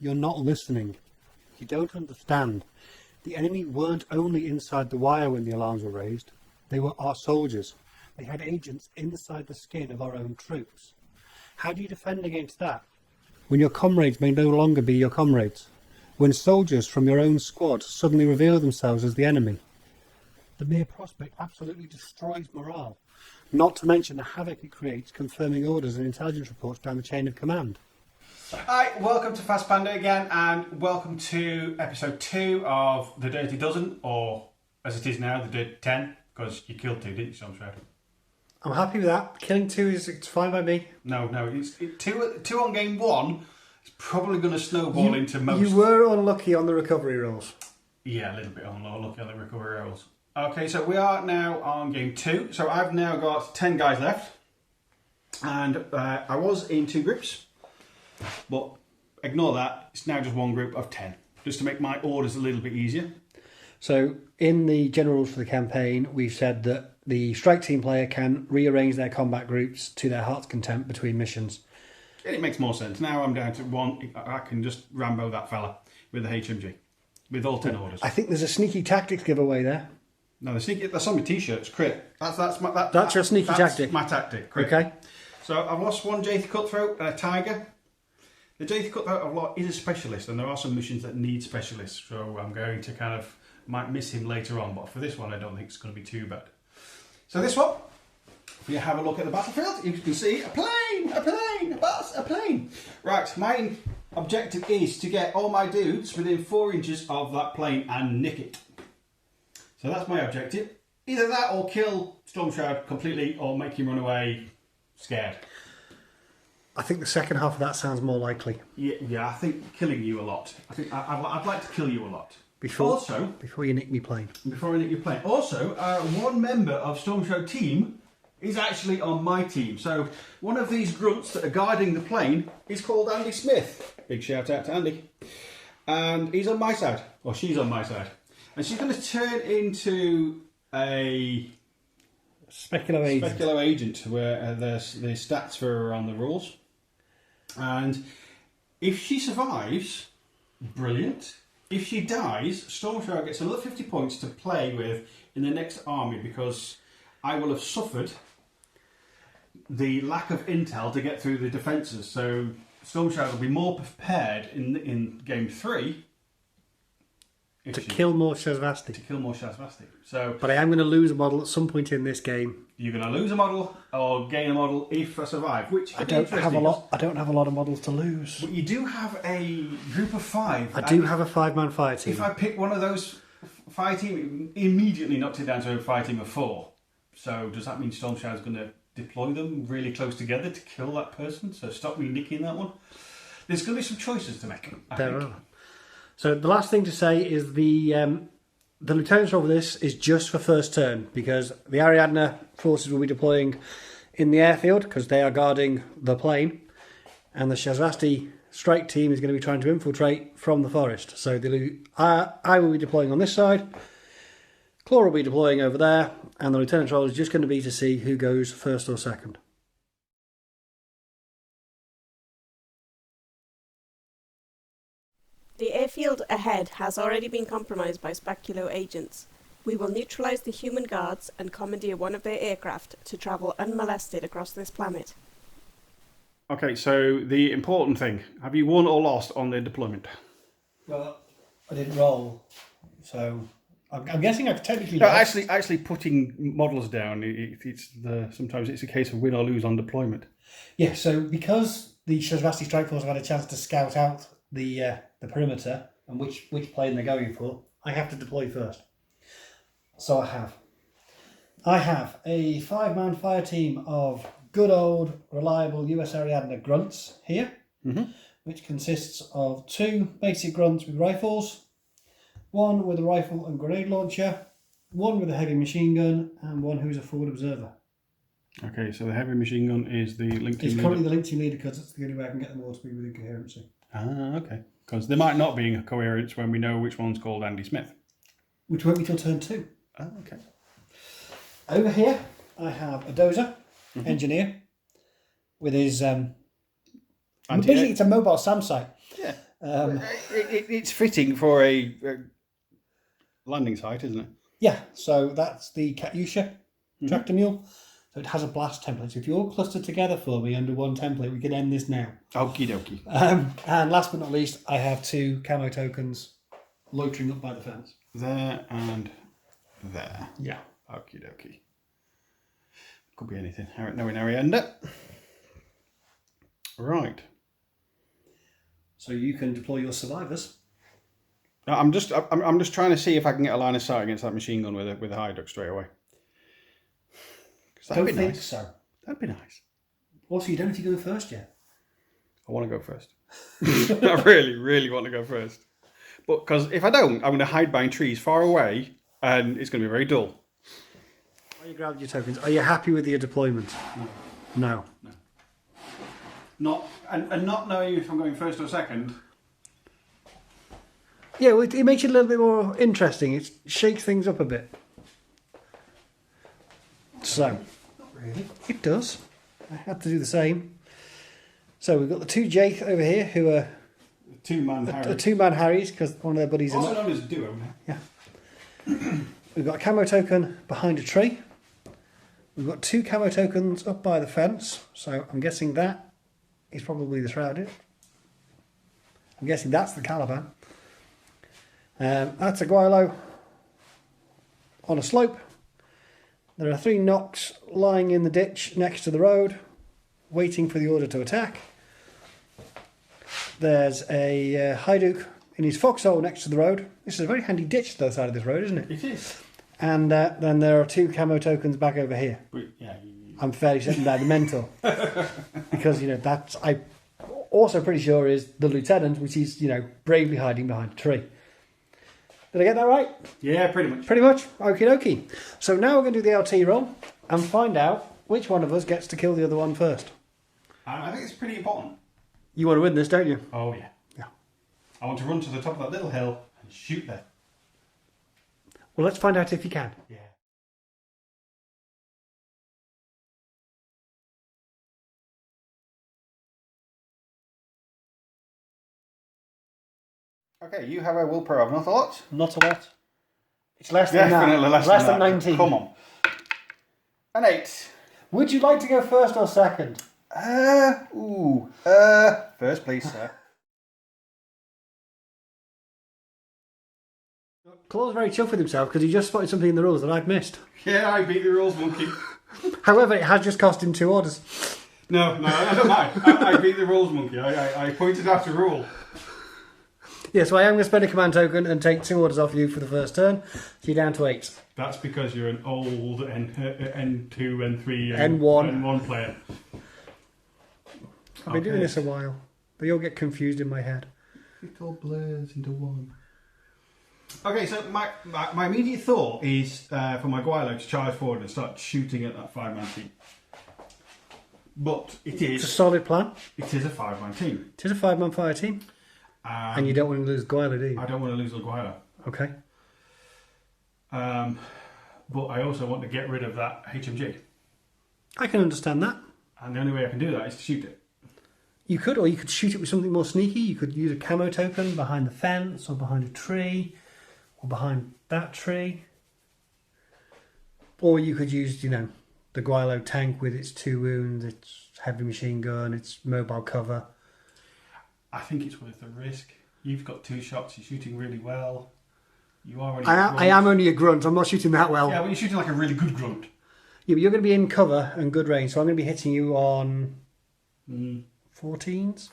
You're not listening. You don't understand. The enemy weren't only inside the wire when the alarms were raised. They were our soldiers. They had agents inside the skin of our own troops. How do you defend against that? When your comrades may no longer be your comrades. When soldiers from your own squad suddenly reveal themselves as the enemy. The mere prospect absolutely destroys morale. Not to mention the havoc it creates confirming orders and intelligence reports down the chain of command. Hi, welcome to Fast Panda again, and welcome to episode 2 of The Dirty Dozen, or as it is now, The Dirty 10, because you killed 2, didn't you, Stormshroud? I'm happy with that. Killing 2 it's fine by me. No, it's two on game 1. It's probably going to snowball into most. You were unlucky on the recovery rolls. Yeah, a little bit unlucky on the recovery rolls. Okay, so we are now on game 2. So I've now got 10 guys left, and I was in 2 groups. But ignore that, it's now just one group of 10, just to make my orders a little bit easier. So in the general rules for the campaign, we've said that the strike team player can rearrange their combat groups to their heart's content between missions. It makes more sense. Now I'm down to 1, I can just Rambo that fella with the HMG, with all 10 orders. I think there's a sneaky tactics giveaway there. No, that's on my t-shirts, crit. That's your sneaky tactic? My tactic, crit. Okay. So I've lost 1 Jathe Cutthroat and a Tiger. The Jathe Cutthroat I've lost is a specialist, and there are some missions that need specialists, so I'm going to might miss him later on, but for this one I don't think it's going to be too bad. So this one, if you have a look at the battlefield, you can see a plane. Right, my objective is to get all my dudes within 4 inches of that plane and nick it. So that's my objective. Either that or kill Stormshroud completely or make him run away scared. I think the second half of that sounds more likely. Yeah, I think killing you a lot. I think I'd like to kill you a lot. Before you nick me plane. Before I nick your plane. Also, 1 member of Stormshroud team is actually on my team. So one of these grunts that are guarding the plane is called Andy Smith. Big shout out to Andy. And he's on my side. Or she's on my side. And she's going to turn into a Speculo agent where the stats for her are on the rules. And if she survives, brilliant. If she dies, Stormshroud gets another 50 points to play with in the next army, because I will have suffered the lack of intel to get through the defences. So Stormshroud will be more prepared in game 3 to kill more Shasvastii. So, but I am going to lose a model at some point in this game. You're going to lose a model or gain a model if I survive. Which I don't have a lot. I don't have a lot of models to lose. But you do have a group of 5. I do have a 5-man fire team. If I pick one of those fire team, it immediately knocks it down to a fire team of 4. So does that mean Stormshroud's going to deploy them really close together to kill that person? So stop me nicking that one. There's going to be some choices to make. There are. So the last thing to say is the lieutenant's role for this is just for first turn, because the Ariadna forces will be deploying in the airfield because they are guarding the plane, and the Shasvastii strike team is going to be trying to infiltrate from the forest. So I will be deploying on this side, Claw will be deploying over there, and the lieutenant's role is just going to be to see who goes first or second. The airfield ahead has already been compromised by Speculo agents. We will neutralise the human guards and commandeer one of their aircraft to travel unmolested across this planet. Okay, so the important thing, have you won or lost on the deployment? Well, I didn't roll, so I'm guessing I've technically lost. Actually putting models down, sometimes it's a case of win or lose on deployment. Yeah, so because the Shasvastii strike force have had a chance to scout out the perimeter and which plane they're going for, I have to deploy first. So I have a 5-man fire team of good old reliable US Ariadna grunts here, which consists of 2 basic grunts with rifles, 1 with a rifle and grenade launcher, 1 with a heavy machine gun, and 1 who's a forward observer. Okay, so the heavy machine gun is the link team leader. It's currently the link team leader because it's the only way I can get them all to be within coherency. Ah, okay. Because there might not be a coherence when we know which one's called Andy Smith. Which won't be till turn 2. Oh, okay. Over here, I have a dozer, engineer, with his... basically, it's a mobile SAM site. Yeah. It's fitting for a landing site, isn't it? Yeah, so that's the Katyusha tractor mule. So it has a blast template. So if you all cluster together for me under one template, we can end this now. Okie dokie. And last but not least, I have 2 camo tokens loitering up by the fence. There and there. Yeah. Okie dokie. Could be anything. Knowing Ariadna. Right. So you can deploy your survivors. No, I'm just trying to see if I can get a line of sight against that machine gun with a high duck straight away. Don't think so. That'd be nice. Also, you don't have to go first yet. I want to go first. I really, really want to go first. But because if I don't, I'm going to hide behind trees far away, and it's going to be very dull. Are you grabbed your tokens? Are you happy with your deployment? No. Not not knowing if I'm going first or second. Yeah, well, it makes it a little bit more interesting. It shakes things up a bit. So, Not really. it does. I had to do the same. So we've got the 2 Jake over here who are Two-man the Harry. 2-man Harrys because one of their buddies Also in known as a duo. Yeah. We've got a camo token behind a tree. We've got 2 camo tokens up by the fence. So I'm guessing that is probably the Shrouded. I'm guessing that's the Caliban. That's a Guilo on a slope. There are 3 Knocks lying in the ditch next to the road, waiting for the order to attack. There's a Hajduk in his foxhole next to the road. This is a very handy ditch to the other side of this road, isn't it? It is. And then there are 2 camo tokens back over here. Yeah. I'm fairly certain they're the mentor. Because, that's, I'm also pretty sure is the lieutenant, which is, bravely hiding behind a tree. Did I get that right? Yeah, pretty much. Pretty much. Okie dokie. So now we're going to do the LT roll and find out which one of us gets to kill the other one first. I think it's pretty important. You want to win this, don't you? Oh, yeah. Yeah. I want to run to the top of that little hill and shoot there. Well, let's find out if you can. Yeah. Okay, you have a will pro of not a lot. Not a lot. It's less than Definitely that. less than that. 19. Come on. An 8. Would you like to go first or second? First, please, sir. Claw's very chuffed with himself because he just spotted something in the rules that I've missed. Yeah, I beat the rules, monkey. However, it has just cost him 2 orders. No, I don't mind. I beat the rules, monkey. I pointed out a rule. Yeah, so I am going to spend a command token and take 2 orders off you for the first turn. So you're down to 8. That's because you're an old N2, N3, N1 player. I've been doing this a while. They all get confused in my head. It all blurs into one. Okay, so my immediate thought is for my Guilo to charge forward and start shooting at that 5-man team. But It's a solid plan. It is a 5-man team. It is a 5-man fire team. And you don't want to lose Guilo, do you? I don't want to lose the Guilo. Okay. But I also want to get rid of that HMG. I can understand that. And the only way I can do that is to shoot it. You could, or you could shoot it with something more sneaky. You could use a camo token behind the fence, or behind a tree, or behind that tree. Or you could use, the Guilo tank with its 2 wounds, its heavy machine gun, its mobile cover. I think it's worth the risk. You've got 2 shots, you're shooting really well. You are only I am only a grunt, I'm not shooting that well. Yeah, but you're shooting like a really good grunt. Yeah, but you're going to be in cover and good range, so I'm going to be hitting you on 14s.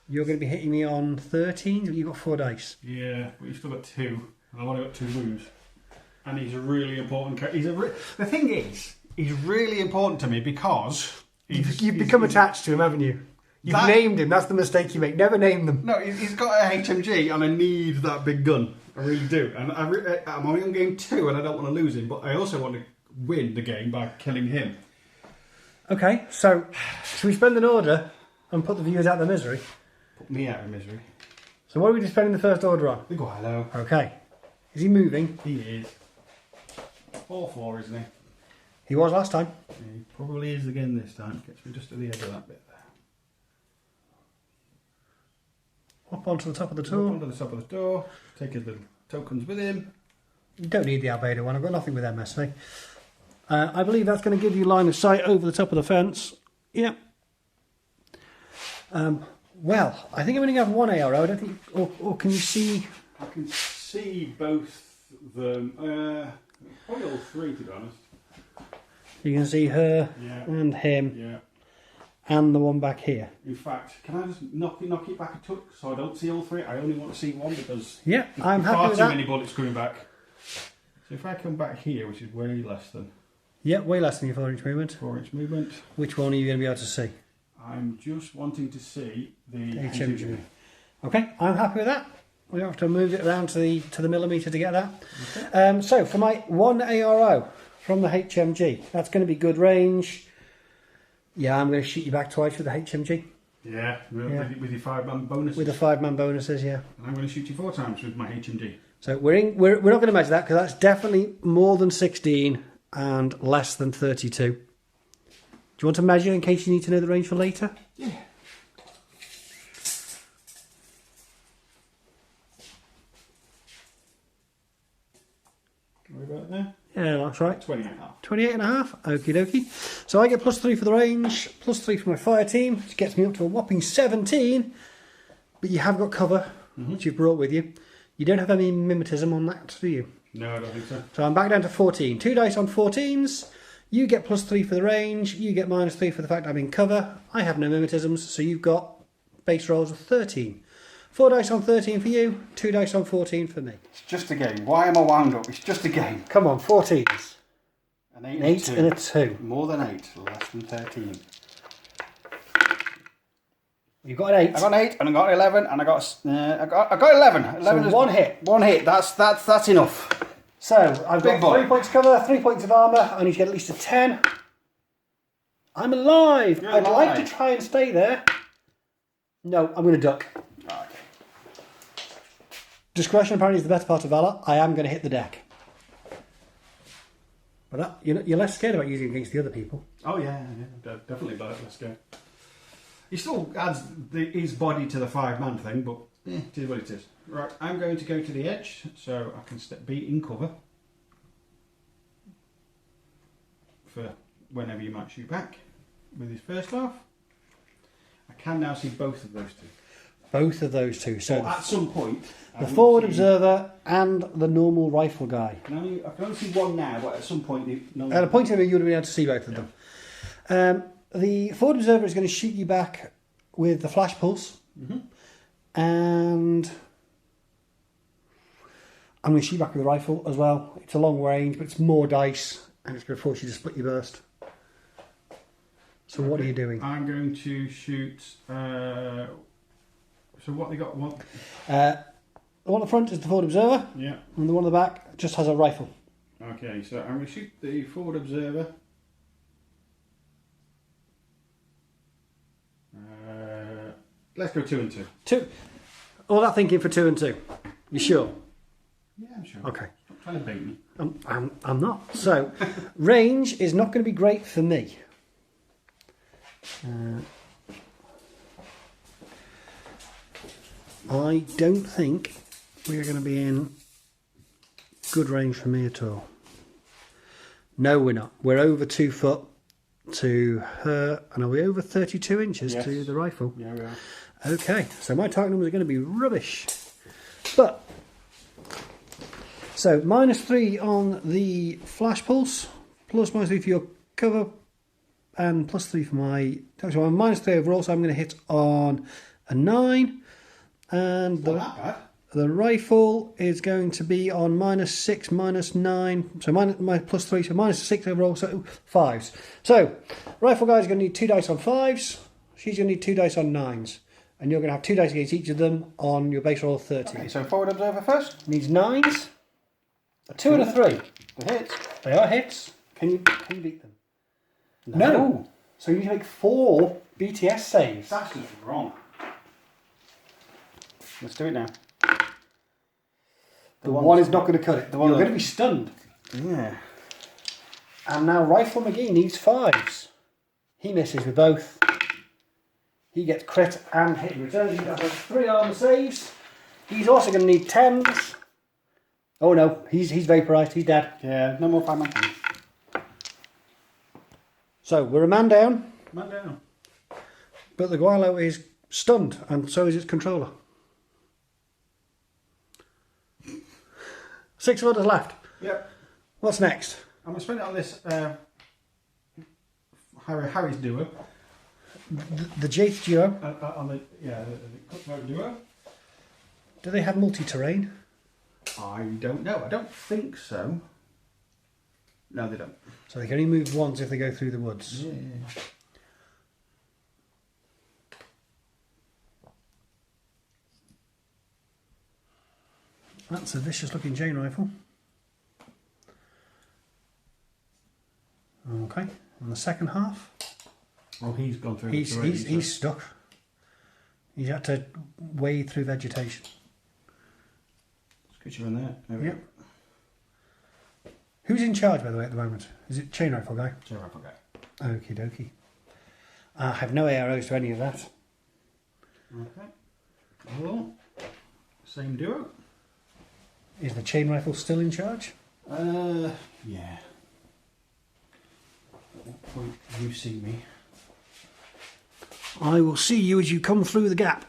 You're going to be hitting me on 13s, but you've got 4 dice. Yeah, but you've still got 2, and I've only got 2 wounds. And he's a really important character. The thing is, he's really important to me because... You've become attached to him, haven't you? You've named him, that's the mistake you make. Never name them. No, he's got a HMG and I need that big gun. I really do. And I'm only on game 2 and I don't want to lose him, but I also want to win the game by killing him. Okay, so should we spend an order and put the viewers out of their misery? Put me out of misery. So what are we just spending the first order on? The Guilo. Okay. Is he moving? He is. 4-4, isn't he? He was last time. He probably is again this time. Gets me just to the edge of that bit there. Hop onto the top of the Up door. onto the top of the door. Take his little tokens with him. You don't need the Albedo one. I've got nothing with MSA. I believe that's going to give you line of sight over the top of the fence. Yep. Well, I think I'm only have one ARO. I don't think, or can you see? I can see both of them. Probably all three, to be honest. You can see her Yeah. and him Yeah. and the one back here. In fact, can I just knock it back a touch so I don't see all three? I only want to see one because Yeah, I'm there's happy far with too that. many bullets coming back. So if I come back here, which is way less than Yeah, way less than your 4-inch movement. 4-inch movement, Which one are you going to be able to see? I'm just wanting to see the HMG. Okay, I'm happy with that. We don't have to move it around to the millimetre to get that. Okay. So for my one ARO from the HMG, that's going to be good range. Yeah, I'm going to shoot you back twice with the HMG. Yeah, Yeah. with your 5-man bonus. With the 5-man bonuses, yeah. I'm going to shoot you 4 times with my HMG. So we're not going to measure that because that's definitely more than 16 and less than 32. Do you want to measure in case you need to know the range for later? Yeah. What about there? Yeah, that's right. 20.5. 28 and a half. Okie dokie. So I get +3 for the range, +3 for my fire team, which gets me up to a whopping 17. But you have got cover, which you've brought with you. You don't have any mimetism on that, do you? No, I don't think so. So I'm back down to 14. 2 dice on 14s. You get +3 for the range. You get -3 for the fact I'm in cover. I have no mimetisms, so you've got base rolls of 13. 4 dice on 13 for you. 2 dice on 14 for me. It's just a game. Why am I wound up? It's just a game. Come on, 14s. An 8, An 8 and a 2. More than 8, less than 13. You've got an 8. I got an 8 and I got an 11 and I got 11. 11 So is one hit. One hit. That's enough. So I've Big got boy. 3 points cover, 3 points of armour. I need to get at least a 10. I'm alive. You're I'd like alive. to try and stay there. No, I'm going to duck. Okay. Discretion apparently is the better part of valour. I am going to hit the deck. But that, you're less scared about using it against the other people. Oh yeah, definitely better. Let's go. He still adds his body to the 5-man thing, but it is what it is. Right, I'm going to go to the edge so I can be in cover for whenever you might shoot back with his first off. I can now see both of those two. Both of those two. So At some point, the forward observer and the normal rifle guy. I can only see one now, but at some point, At a point in it, you would have been able to see both of them. The forward observer is going to shoot you back with the flash pulse, and I'm going to shoot back with the rifle as well. It's a long range, but it's more dice, and it's going to force you to split your burst. So what are you doing? I'm going to shoot. So what they got? What? The one at the front is the forward observer, Yeah. and the one at the back just has a rifle. Okay, so I'm going to shoot the forward observer. Let's go 2 and 2. 2. All that thinking for 2 and 2. You sure? Yeah, I'm sure. Okay. Stop trying to bait me. I'm not. So, range is not going to be great for me. I don't think we're going to be in good range for me at all. No, we're not. We're over 2 foot to her, and are we over 32 inches Yes. to the rifle? Yeah, we are. Okay, so my target numbers are going to be rubbish. But, so -3 on the flash pulse, plus -3 for your cover, and +3 for my... So I'm -3 overall, so I'm going to hit on a 9. And Not that bad. the rifle is going to be on -6, -9, so my +3, so -6 overall, so 5s. So, rifle guy's going to need 2 dice on 5s, she's going to need 2 dice on 9s, and you're going to have 2 dice against each of them on your base roll of 13. Okay, so forward observer first. Needs 9s, a 2 and a 3. The hit. They are hits. Can you beat them? No. So you need to make 4 BTS saves. That's just wrong. Let's do it now. The one is not going to cut it. You're one going to be stunned. Yeah. And now Rifle McGee needs 5s. He misses with both. He gets crit and hit in return. He has 3 armor saves. He's also going to need 10s. Oh no, he's vaporized. He's dead. Yeah, no more 5-man things. So we're a man down. Man down. But the Gualo is stunned, and so is its controller. 6 orders left. Yep. What's next? I'm going to spend it on this Harry's duo. The Jaith duo. On the cutthroat duo. Do they have multi-terrain? I don't know. I don't think so. No, they don't. So they can only move once if they go through the woods. Yeah. That's a vicious looking chain rifle. Okay, and the second half. Oh, he's gone through. He's stuck. He's had to wade through vegetation. Let's get you in there. Yep. Who's in charge, by the way, at the moment? Is it chain rifle guy? Chain rifle guy. Okie dokie. I have no arrows to any of that. Okay. Well, same duo. Is the chain rifle still in charge? Yeah. At what point do you see me? I will see you as you come through the gap.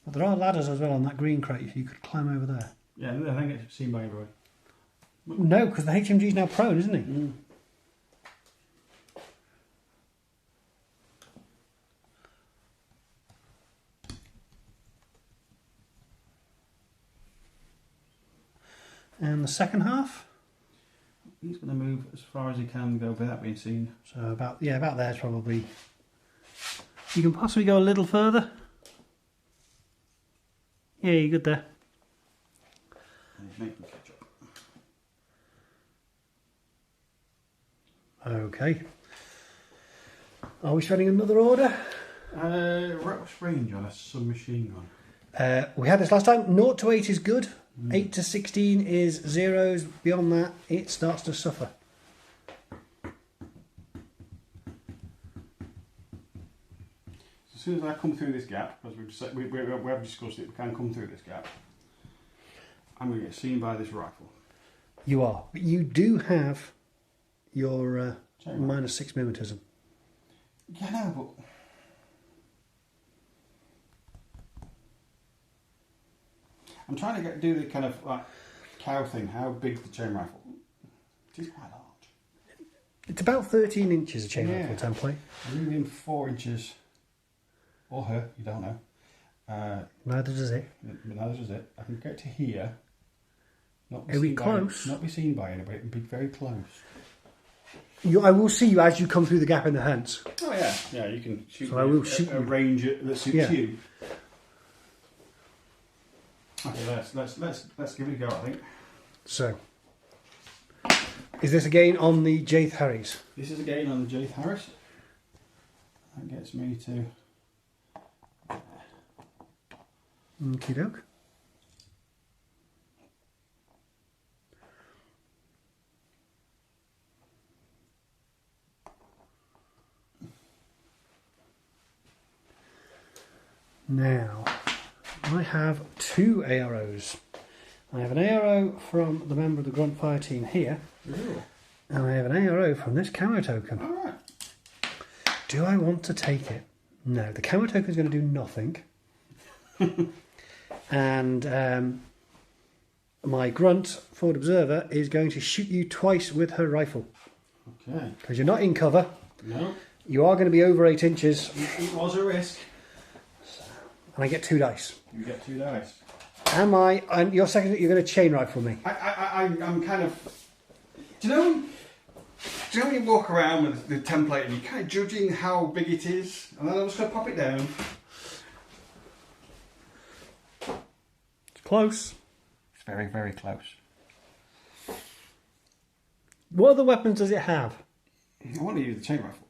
But there are ladders as well on that green crate if you could climb over there. Yeah, I think it's seen by everyone. No, because the HMG's now prone, isn't he? And the second half? He's going to move as far as he can go without being seen. So about there's probably. You can possibly go a little further. Yeah, you're good there. And he's making catch up. Okay. Are we spending another order? What's range on a submachine gun? We had this last time. 0 to 8 is good. 8 to 16 is zeros. Beyond that, it starts to suffer. As soon as I come through this gap, as we have discussed it, we can come through this gap, I'm going to get seen by this rifle. You are. But you do have your Sorry, -6 mimetism. Yeah, no, but... I'm trying to do the kind of like cow thing. How big the chain rifle? It is quite large. It's about 13 inches a chain Yeah. rifle template. I'm moving 4 inches. Or her, you don't know. Neither does it. Neither does it. I can get to here. Not be Are we seen by- close? Not be seen by anybody. Be very close. I will see you as you come through the gap in the fence. Oh yeah, yeah. You can shoot. So I will shoot a you. range that suits Yeah. you. Okay, let's give it a go. I think So, is this again on the Jaith Harries? this is again on the Jaith Harris. That gets me to. Okie doke. Now, I have 2 arrows. I have an arrow from the member of the Grunt Fire team here, Ooh. and I have an arrow from this camo token. All right. Do I want to take it? No, the camo token is going to do nothing. And my Grunt Forward Observer is going to shoot you twice with her rifle. Okay. Because you're not in cover. No, You are going to be over 8 inches. it was a risk. And I get 2 dice. You get 2 dice. Am I? And you're second. You're going to chain rifle me. I'm kind of. Do you know when you walk around with the template and you're kind of judging how big it is, and then I'm just going to pop it down. It's close. It's very, very close. What other weapons does it have? I want to use the chain rifle.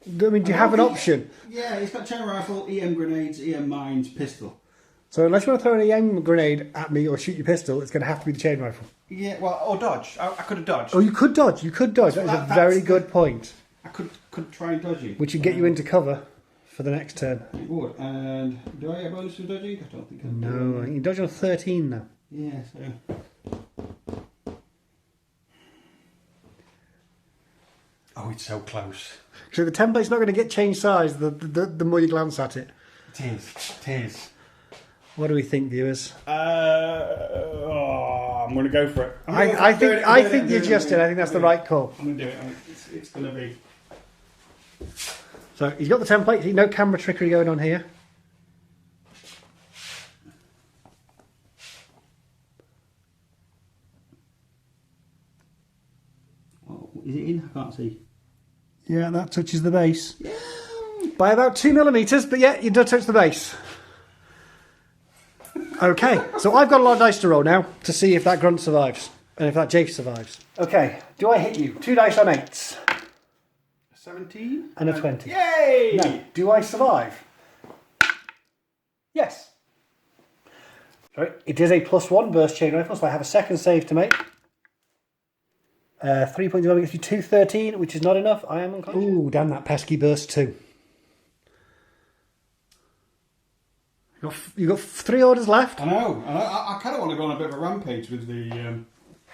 I mean, do you have an option? Yeah, it's got chain rifle, EM grenades, EM mines, pistol. So unless you want to throw an EM grenade at me or shoot your pistol, it's going to have to be the chain rifle. Yeah, well, or dodge. I could have dodged. Oh, you could dodge. You could dodge. That was a very good point. I could try and dodge you. Which would get you into cover for the next turn. It would. And do I get a bonus for dodging? I don't think I do. No, you dodge on 13 now. Yeah, so... Oh, it's so close. So the template's not going to get changed size the more you glance at it. It is. It is. What do we think, viewers? I'm going to go for it. I think you just did. I think that's the right call. I'm going to do it. It's going to be... So he's got the template. No camera trickery going on here. Oh, is it in? I can't see. Yeah, that touches the base. Yeah. By about 2 millimeters, but yeah, you do touch the base. Okay, so I've got a lot of dice to roll now to see if that grunt survives and if that Jafe survives. Okay, do I hit you? 2 dice on 8s. 17? And a 20. Yay! Now, do I survive? Yes. Sorry, it is a +1 burst chain rifle, so I have a second save to make. 3 points of damage gets you 213, which is not enough. I am unconscious. Ooh, damn that pesky burst too. You got 3 orders left. I know. I kind of want to go on a bit of a rampage with the...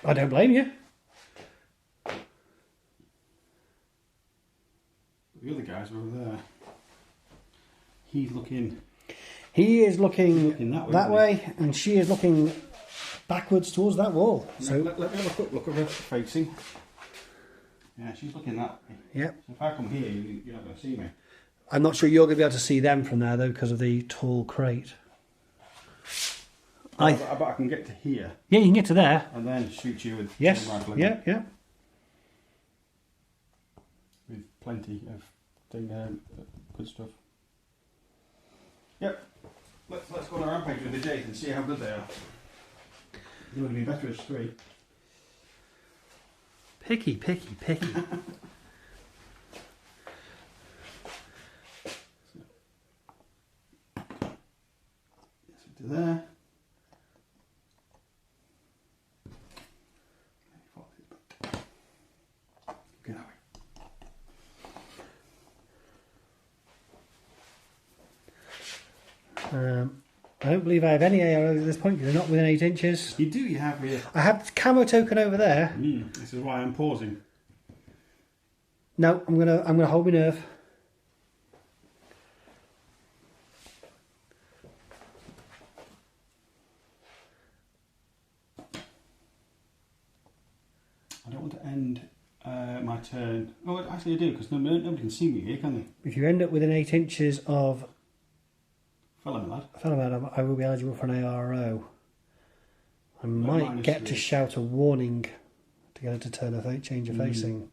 I don't blame you. The other guys are over there. He's looking... He is looking that way, and she is looking backwards towards that wall. So let me have a quick look at her facing. Yeah, she's looking that way. Yep. So if I come here, you're not going to see me. I'm not sure you're going to be able to see them from there, though, because of the tall crate. I bet I can get to here. Yeah, you can get to there. And then shoot you with yes. rifle. Yeah, yeah. With plenty of good stuff. Yep. Let's go on a rampage with the Jays and see how good they are. They're going to be better as 3. Picky. To there. Get that way. I don't believe I have any arrows at this point because they're not within 8 inches. You do, you have here. I have the camo token over there. This is why I'm pausing. No, I'm gonna hold my nerve. I don't want to end my turn. Oh, actually I do, because nobody can see me here, can they? If you end up within 8 inches of Fellow lad. I will be eligible for an ARO. I might get to shout a warning to get it to turn a change of facing.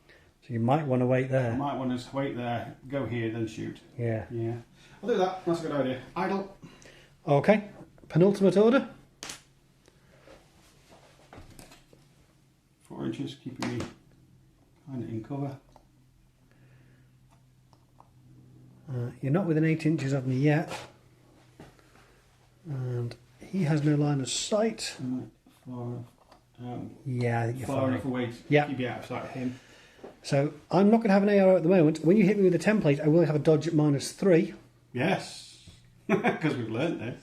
So you might want to wait there. I might want to wait there, go here, then shoot. Yeah. Yeah. I'll do that. That's a good idea. Idle. Okay. Penultimate order. 4 inches, keeping me kind of in cover. You're not within 8 inches of me yet. And he has no line of sight. Yeah, I think you're far fine. enough away to keep you out of sight of him. So I'm not going to have an ARO at the moment. When you hit me with a template, I will have a dodge at -3. Yes, because we've learnt this.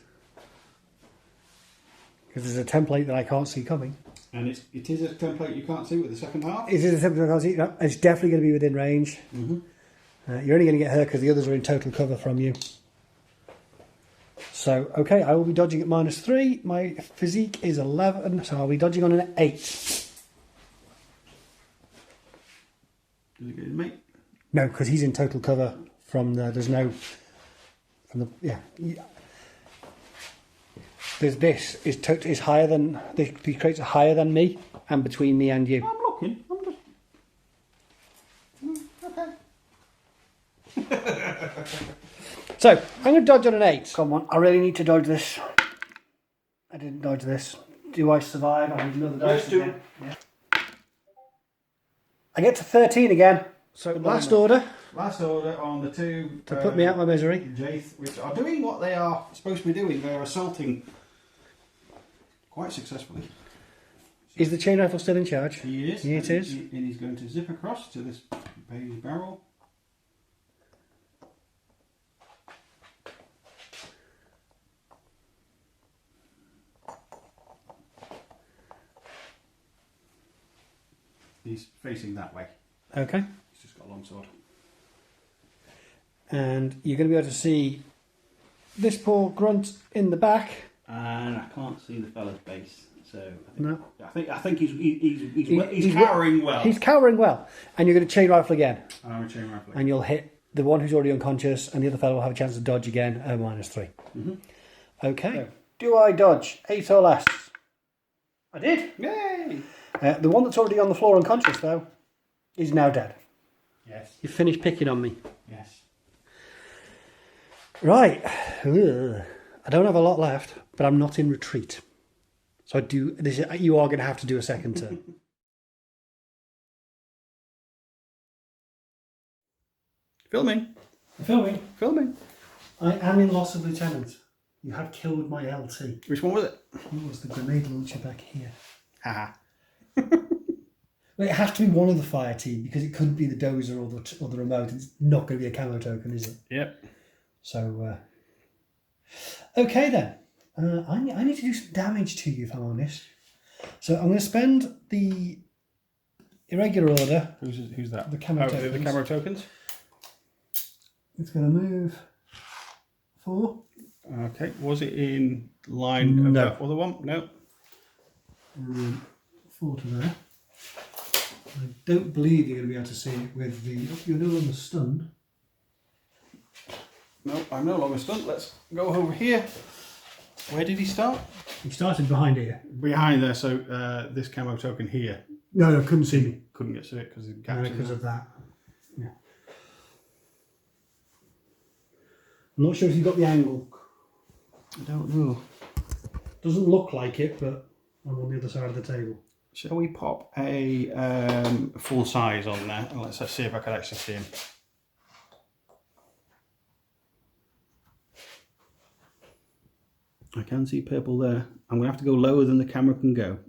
Because there's a template that I can't see coming. And it is a template you can't see with the second half? Is it a template I can't see? No, it's definitely going to be within range. Mm-hmm. You're only going to get her because the others are in total cover from you. So, okay, I will be dodging at -3. My physique is 11, so I'll be dodging on an 8. Does it get his mate? No, because he's in total cover from the... There's no... From the... Yeah. There's this is higher than... These crates are higher than me and between me and you. I'm looking. I'm just... Okay. So, I'm going to dodge on an 8. Come on, I really need to dodge this. I didn't dodge this. Do I survive? I need another dice again. Yeah. I get to 13 again. So, last order. Last order on the two... To put me out my misery. Jaith, which are doing what they are supposed to be doing. They're assaulting quite successfully. Is the chain rifle still in charge? He is. Yeah, it is. And he's going to zip across to this baby barrel. He's facing that way. Okay. He's just got a long sword. And you're going to be able to see this poor grunt in the back. And I can't see the fella's base, so No. I think he's cowering well. He's cowering well. And you're going to chain rifle again. And I'm a chain rifle. And you'll hit the one who's already unconscious, and the other fellow will have a chance to dodge again, -3. Mm-hmm. Okay. So. Do I dodge 8 or less? I did. Yay! The one that's already on the floor unconscious, though, is now dead. Yes. You finished picking on me. Yes. Right. Ugh. I don't have a lot left, but I'm not in retreat. So I do. You are going to have to do a second turn. Filming. Filming. Filming. I am in loss of lieutenant. You have killed my LT. Which one was it? It was the grenade launcher back here. Haha. Well, it has to be one of the fire team because it couldn't be the dozer or the remote. It's not going to be a camo token, is it? Yep. So, okay then. I need to do some damage to you, if I'm honest. So I'm going to spend the irregular order. Who's that? The camo tokens. The camo tokens. It's going to move 4. Okay. Was it in line of No. that other one? No. 4 to there. I don't believe you're going to be able to see it with the... You're no longer stunned. No, I'm no longer stunned. Let's go over here. Where did he start? He started behind here. Behind there, so this camo token here. No, couldn't see me. Couldn't get to it because it No, captured because it. of that. Yeah. I'm not sure if you've got the angle. I don't know. Doesn't look like it, but I'm on the other side of the table. Shall we pop a full size on there? And let's see if I can actually see him. I can see purple there. I'm going to have to go lower than the camera can go.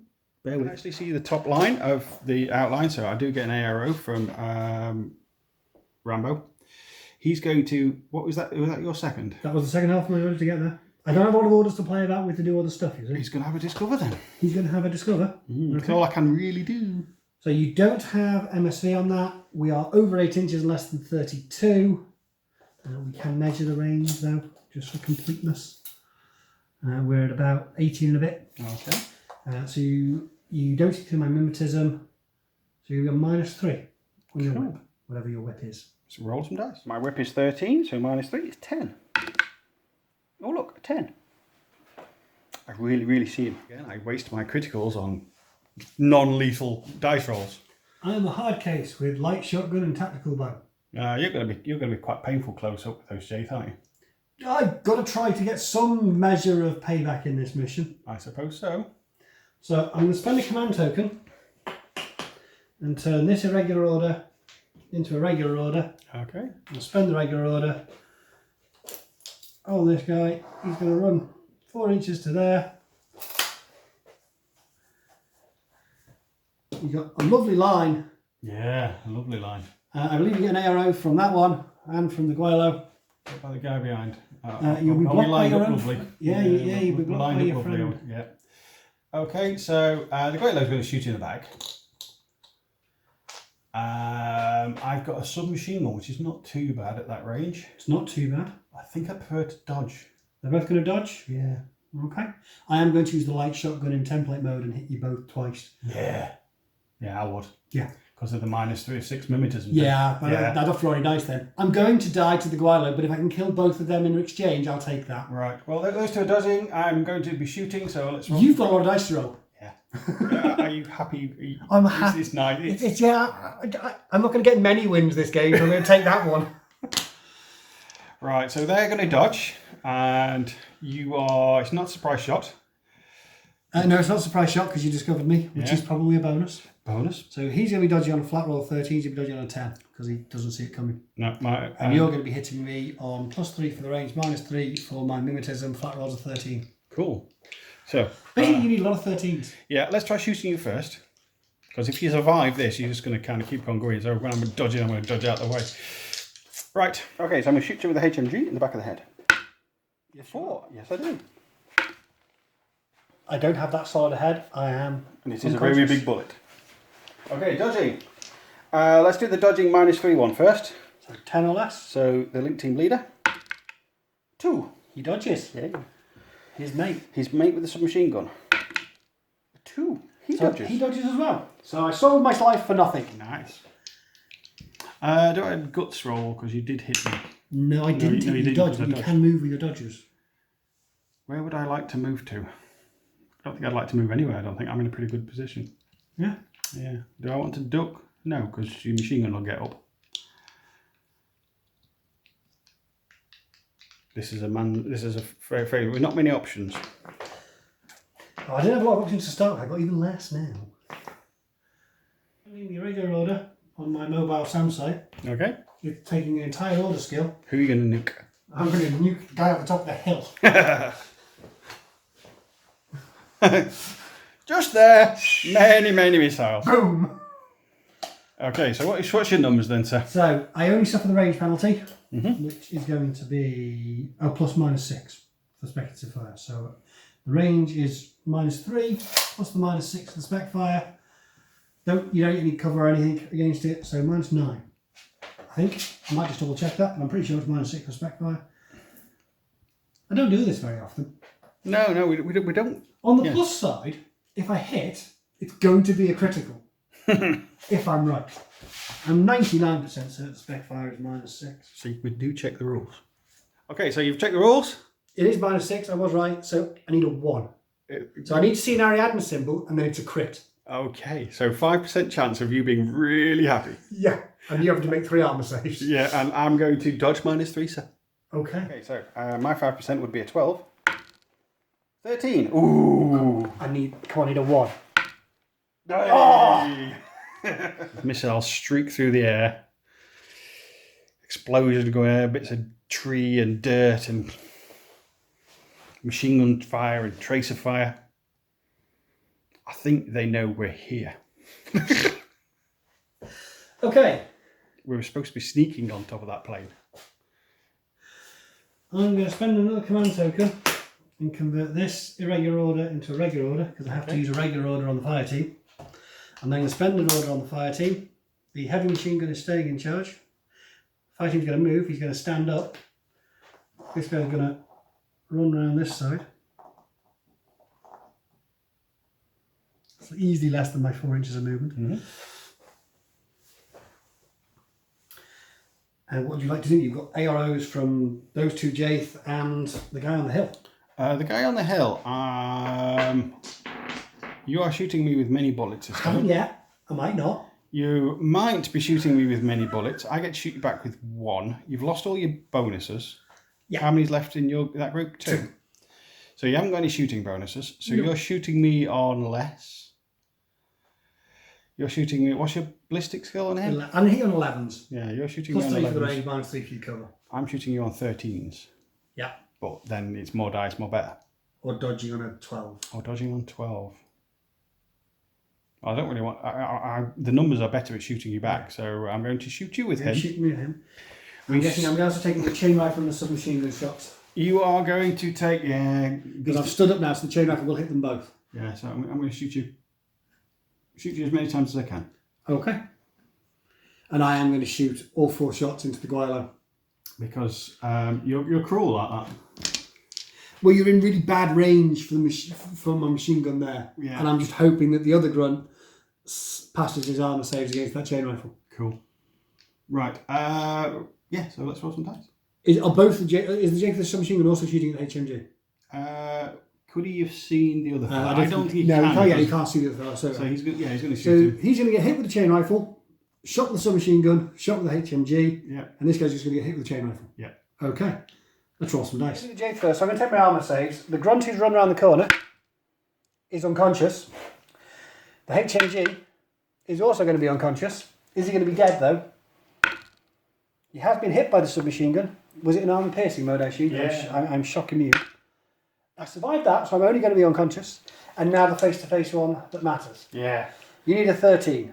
Bear with. I can actually see the top line of the outline, so I do get an ARO from Rambo. He's going to... What was that? Was that your second? That was the second half of my order to get there. I don't have a lot of orders to play about with to do other stuff, you see. He's going to have a discover then. He's going to have a discover. That's all I can really do. So you don't have MSV on that. We are over 8 inches and less than 32. We can measure the range though, just for completeness. We're at about 18 and a bit. Okay. So you don't see my mimetism. So you've got -3 on your whip, whatever your whip is. So roll some dice. My whip is 13, so -3 is 10. Oh look, a 10. I really see him. Again, I waste my criticals on non-lethal dice rolls. I am a hard case with light shotgun and tactical bow. You're gonna be quite painful close up with those Jaith, aren't you? I've got to try to get some measure of payback in this mission. I suppose so. So I'm going to spend a command token and turn this irregular order into a regular order. Okay. I'll spend the regular order. Oh, this guy, he's going to run 4 inches to there. You've got a lovely line. Yeah, a lovely line. I believe you get an arrow from that one and from the Guelo. What about the guy behind? You'll be blocked by your own. Lovely. Yeah, you'll be blocked by lined your up lovely. friend. Yeah. Okay, so the Great Low's going to shoot in the back. I've got a submachine gun, which is not too bad at that range. It's not too bad. I think I prefer to dodge. They're both going to dodge? Yeah. Okay. I am going to use the light shotgun in template mode and hit you both twice. Yeah. Yeah, I would. Yeah. Because of the -3 of 6 mimetism. Yeah, but I'd have to roll any dice then. I'm going to die to the Guilo, but if I can kill both of them in exchange, I'll take that. Right. Well, those two are dodging. I'm going to be shooting, so let's roll. You've got a lot of dice to roll. Yeah. Are you happy? I'm happy. It's nice. I'm not going to get many wins this game, so I'm going to take that one. Right, so they're going to dodge, and you are... It's not a surprise shot. No, it's not a surprise shot because you discovered me, which Yeah. is probably a bonus. Bonus. So he's going to be dodging on a flat roll of 13, he's going to be dodging on a 10, because he doesn't see it coming. No, And you're going to be hitting me on +3 for the range, -3 for my mimetism. Flat rolls of 13. Cool. So Basically, you need a lot of 13s. yeah, let's try shooting you first. Because if you survive this, you're just going to kind of keep on going. So when I'm dodging, I'm going to dodge out the way. Right. Okay, so I'm going to shoot you with the HMG in the back of the head. Yes, 4. Yes, I do. I don't have that solid a head. I am. And it is a very big bullet. Okay, dodging. Let's do the dodging -3 one first. So 10 or less. So the link team leader. 2. He dodges. Yeah. His mate. His mate with the submachine gun. 2. He dodges. He dodges as well. So I sold my life for nothing. Nice. Do I guts roll because you did hit me? No, I didn't. No, you you didn't, dodge, because I but you dodged. can move with your dodges. Where would I like to move to? I don't think I'd like to move anywhere. I don't think I'm in a pretty good position. Yeah. Yeah. Do I want to duck? No, because your machine gun will get up. This is a very, with not many options. Oh, I didn't have a lot of options to start with. I got even less now. I'm in the regular order on my mobile SAM site. Okay. You're taking the entire order skill. Who are you going to nuke? I'm going to nuke the guy at the top of the hill. Just there. Many missiles. Boom! Okay, so what's your numbers then, sir? So I only suffer the range penalty, which is going to be +/-6 for speculative fire. So the range is -3 plus the -6 for the spec fire. You don't get any cover or anything against it, so -9. I think I might just double check that, but I'm pretty sure it's -6 for spec fire. I don't do this very often. No, we don't. On the plus side, if I hit, it's going to be a critical. If I'm right. I'm 99% certain spec fire is -6. See, we do check the rules. Okay, so you've checked the rules? It is -6, I was right, so I need a 1. So I need to see an Ariadnans symbol, and then it's a crit. Okay, so 5% chance of you being really happy. Yeah, and you have to make 3 armor saves. Yeah, and I'm going to dodge -3, sir. Okay. Okay, so my 5% would be a 12. 13. Ooh. I need a 1. Oh! Missiles streak through the air. Explosions going there, bits of tree and dirt and machine gun fire and tracer fire. I think they know we're here. Okay. We were supposed to be sneaking on top of that plane. I'm going to spend another command token and convert this irregular order into a regular order, because I have to use a regular order on the fire team. I'm then going to spend an order on the fire team. The heavy machine gun is staying in charge. Fire team's going to move. He's going to stand up. This guy's going to run around this side. It's easily less than my 4 inches of movement. And what would you like to do? You've got AROs from those 2 Jaith and the guy on the hill. The guy on the hill, you are shooting me with many bullets this time. Haven't yet. I might not. You might be shooting me with many bullets. I get to shoot you back with 1. You've lost all your bonuses. Yeah. How many's left in that group? 2. So you haven't got any shooting bonuses. So you're shooting me on less. You're shooting me. What's your ballistic skill on him? I'm hitting on 11s. Yeah, you're shooting me on +3 for the 11s. range, -3 for your cover. I'm shooting you on 13s. Yeah. But then it's more dice, more better. Or dodging on a 12. Or dodging on 12. I don't really want... the numbers are better at shooting you back, so I'm going to shoot you with him. Shoot me at him. I'm guessing I'm also taking the chain rifle and the submachine gun shots. You are going to take... Because I've stood up now, so the chain rifle will hit them both. Yeah, so I'm going to shoot you as many times as I can. Okay. And I am going to shoot all 4 shots into the Guilo. Because you're cruel like that. Well, you're in really bad range for my machine gun there. Yeah. And I'm just hoping that the other grunt passes his armor saves against that chain rifle. Cool. Right. Yeah, so let's roll some dice. Is the Jake the submachine gun also shooting at HMG? Could he have seen the other fellow? I don't think he can. He can't see the other fellow. So he's going to shoot So him. he's going to get hit with the chain rifle, shot with the submachine gun, shot with the HMG, Yeah. and this guy's just going to get hit with the chain rifle. Yeah. Okay. Let's roll some dice. The Jake first. So I'm going to take my armor saves. The grunt who's run around the corner is unconscious. The HMG is also going to be unconscious. Is he going to be dead though? He has been hit by the submachine gun. Was it an armor piercing mode, I assume? Yeah. I'm shocking you. I survived that, so I'm only going to be unconscious. And now the face-to-face one that matters. Yeah. You need a 13.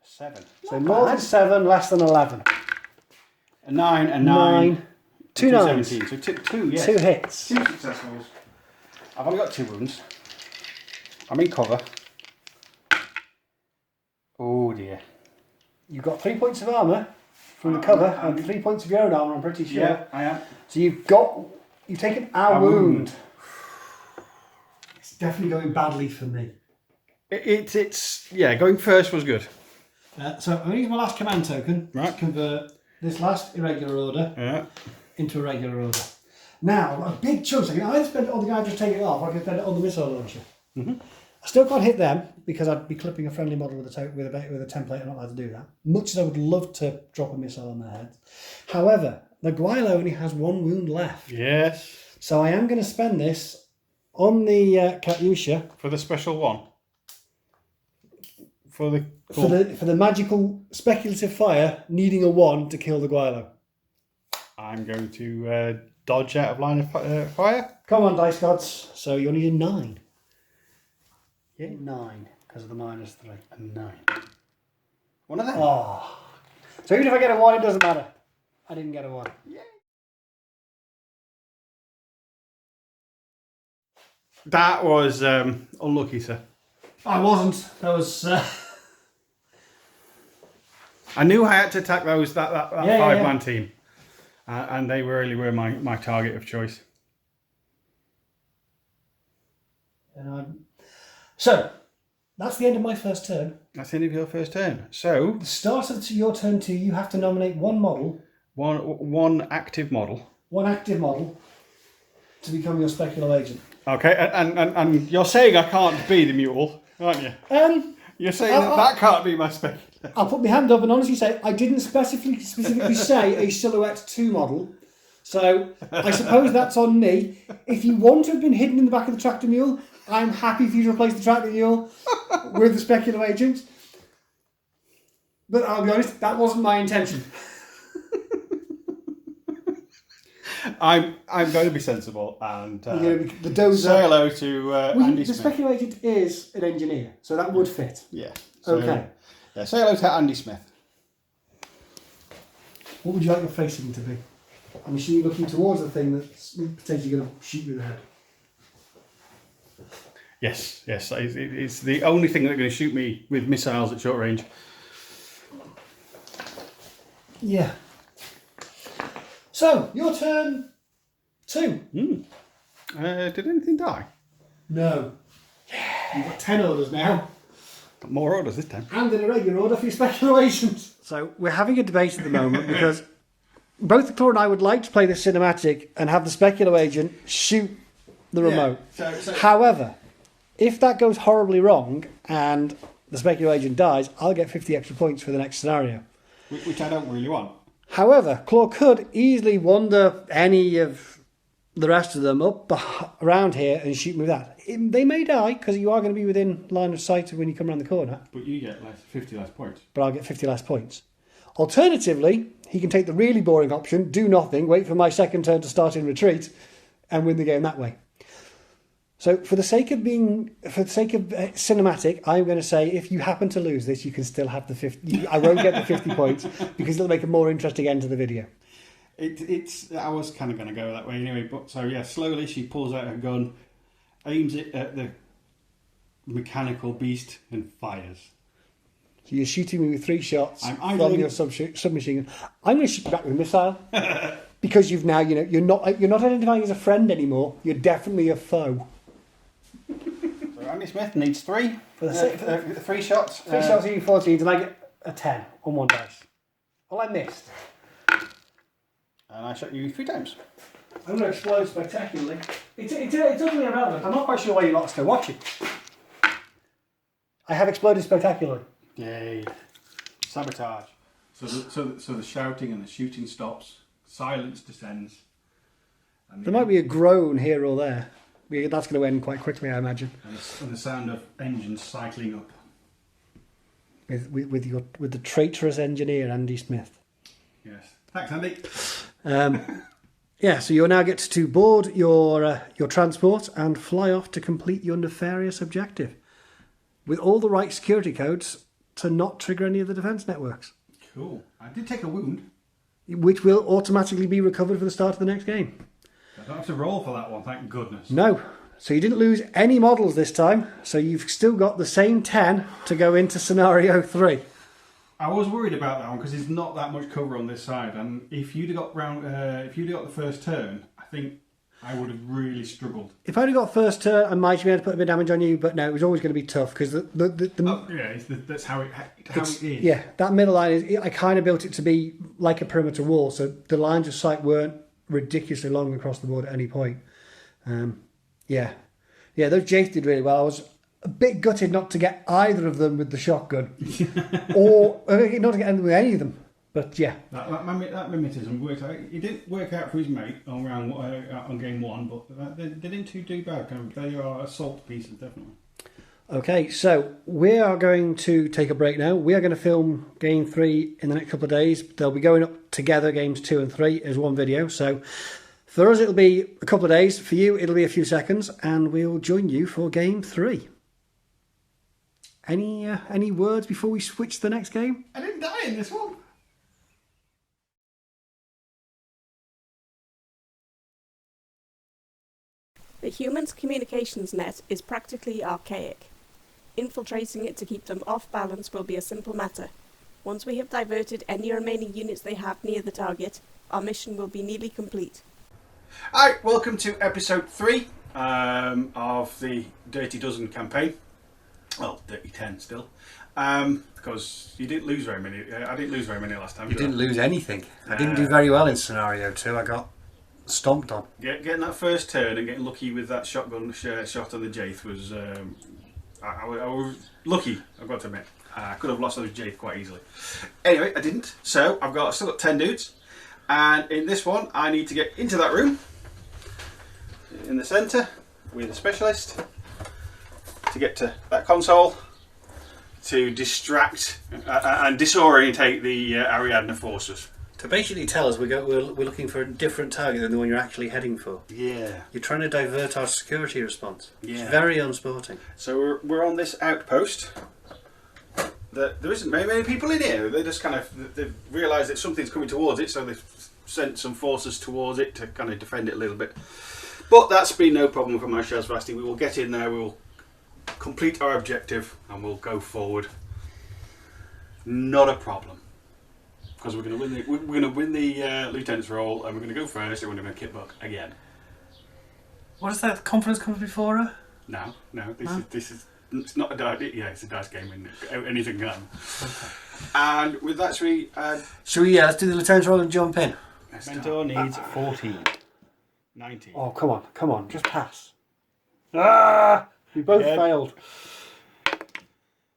7. So more than 7, less than 11. A 9, a 9. 9. 2 nines. 17. So 2, yes. 2 hits. 2 successfuls. I've only got 2 wounds. I'm in cover. Oh dear. You've got 3 points of armour from the cover and 3 points of your own armour, I'm pretty sure. Yeah, I am. So you've taken a wound. It's definitely going badly for me. Yeah, going first was good. So I'm going to use my last command token Right. to convert this last irregular order into a regular order. Now, I've got a big choice. I can either spend it on the guy just taking it off, or I can spend it on the missile launcher. I still can't hit them because I'd be clipping a friendly model with a template. I'm not allowed to do that. Much as I would love to drop a missile on their heads. However, the Guilo only has 1 wound left. Yes. So I am going to spend this on the Katyusha For the special one. For the... for the magical speculative fire, needing a 1 to kill the Guilo. I'm going to dodge out of line of fire. Come on, dice gods. So you'll need a 9. Yeah, 9 because of the -3. A 9. One of them. Oh. So even if I get a 1, it doesn't matter. I didn't get a 1. That was unlucky, sir. I wasn't. That was. I knew I had to attack that 5-man team. And they really were my target of choice. So, that's the end of my first turn. That's the end of your first turn. So, The start of your turn 2, you have to nominate one model, one active model. one active model, to become your speculative agent. Okay, and you're saying I can't be the mule, aren't you? You're saying that can't be my speculative. I'll put my hand up and honestly say I didn't specifically say a Silhouette 2 model. So I suppose that's on me. If you want to have been hidden in the back of the tractor mule, I'm happy for you to replace the tractor mule with the speculative agent. But I'll be honest, that wasn't my intention. I'm going to be sensible and The dozer. say hello to Andy The Smith. speculative agent is an engineer, so that would fit. Yeah. Okay. Yeah, say hello to Andy Smith. What would you like your facing to be? I'm assuming looking towards the thing that's potentially going to shoot you in the head. Yes. It's the only thing that's going to shoot me with missiles at short range. Yeah. So, your turn 2. Did anything die? No. Yeah. You've got 10 orders now. Got more orders this time. And in a regular order for your speculations. So, we're having a debate at the moment because both the Claw and I would like to play the cinematic and have the speculative agent shoot the remote. So However, if that goes horribly wrong and the speculative agent dies, I'll get 50 extra points for the next scenario. which I don't really want. However, Claw could easily wander any of the rest of them up around here and shoot me with that. They may die because you are going to be within line of sight when you come around the corner, But you get 50 less points. but I'll get 50 less points. Alternatively, he can take the really boring option, do nothing, wait for my second turn to start in retreat, and win the game that way. So for the sake of cinematic, I'm going to say if you happen to lose this, you can still have the 50. I won't get the 50 points because it'll make a more interesting end to the video. I was kind of going to go that way anyway. But so yeah, slowly she pulls out her gun, aims it at the mechanical beast, and fires. So you're shooting me with 3 shots I'm from idling- your submachine gun. I'm going to shoot you back with a missile because you've now, you're not identifying as a friend anymore. You're definitely a foe. So Andy Smith needs 3 For the sake- 3 shots. 3 shots equal 14, and I get a 10 on 1 dice. Well, I missed. And I shot you 3 times. I'm going to explode spectacularly. It's utterly irrelevant. I'm not quite sure why you lot are still watching. I have exploded spectacularly. Yay! Sabotage. So the shouting and the shooting stops. Silence descends. And There might be a groan here or there. That's going to end quite quickly, I imagine. and the sound of engines cycling up. With the traitorous engineer Andy Smith. Yes. Thanks, Andy. Yeah, so you'll now get to board your transport and fly off to complete your nefarious objective with all the right security codes to not trigger any of the defence networks. Cool. I did take a wound. Which will automatically be recovered for the start of the next game. I don't have to roll for that one, thank goodness. No. So you didn't lose any models this time, so you've still got the same 10 to go into scenario 3. I was worried about that one because there's not that much cover on this side, and if you'd have got the first turn, I think I would have really struggled. If I'd have got first turn, I might be able to put a bit of damage on you, but no, it was always going to be tough because that's how it is. Yeah, that middle line is. I kind of built it to be like a perimeter wall, so the lines of sight weren't ridiculously long across the board at any point. Yeah, those Jace did really well. I was a bit gutted not to get either of them with the shotgun, or not to get with any of them. But yeah, that mimetism worked out. It didn't work out for his mate on game 1, but they didn't do bad. They are assault pieces, definitely. Okay, so we are going to take a break now. We are going to film game 3 in the next couple of days. They'll be going up together, games 2 and 3 as one video. So for us, it'll be a couple of days. For you, it'll be a few seconds, and we'll join you for game 3. Any words before we switch to the next game? I didn't die in this one. The humans' communications net is practically archaic. Infiltrating it to keep them off balance will be a simple matter. Once we have diverted any remaining units they have near the target, our mission will be nearly complete. Alright, welcome to episode 3 of the Dirty Dozen campaign. Well, Dirty 10 still. Because you didn't lose very many. I didn't lose very many last time. You didn't lose anything. I didn't do very well in scenario 2. I got stomped on. Getting that first turn and getting lucky with that shotgun shot on the Jaith was... I was lucky, I've got to admit. I could have lost those Jaith quite easily. Anyway, I didn't. So, I've still got 10 dudes. And in this one, I need to get into that room. In the centre, with a specialist. To get to that console. To distract and disorientate the Ariadna forces. To basically tell us we're looking for a different target than the one you're actually heading for. Yeah. You're trying to divert our security response. Yeah. It's very unsporting. So we're on this outpost. There isn't very many people in here. They just kind of they've realised that something's coming towards it, so they've sent some forces towards it to kind of defend it a little bit. But that's been no problem for my Shasvastii. We will get in there. We will complete our objective, and we'll go forward. Not a problem. Because we're going to win the lieutenant's role, and we're going to go first, and we're going to kit buck again. What is that? Confidence comes before her? No. This is it's not a dice. Yeah, it's a dice game, isn't it? Anything can happen. Okay. And with that, should we? Let's do the lieutenant's role and jump in. Mentor needs 14. 19. Oh, come on, just pass. Ah! We both failed.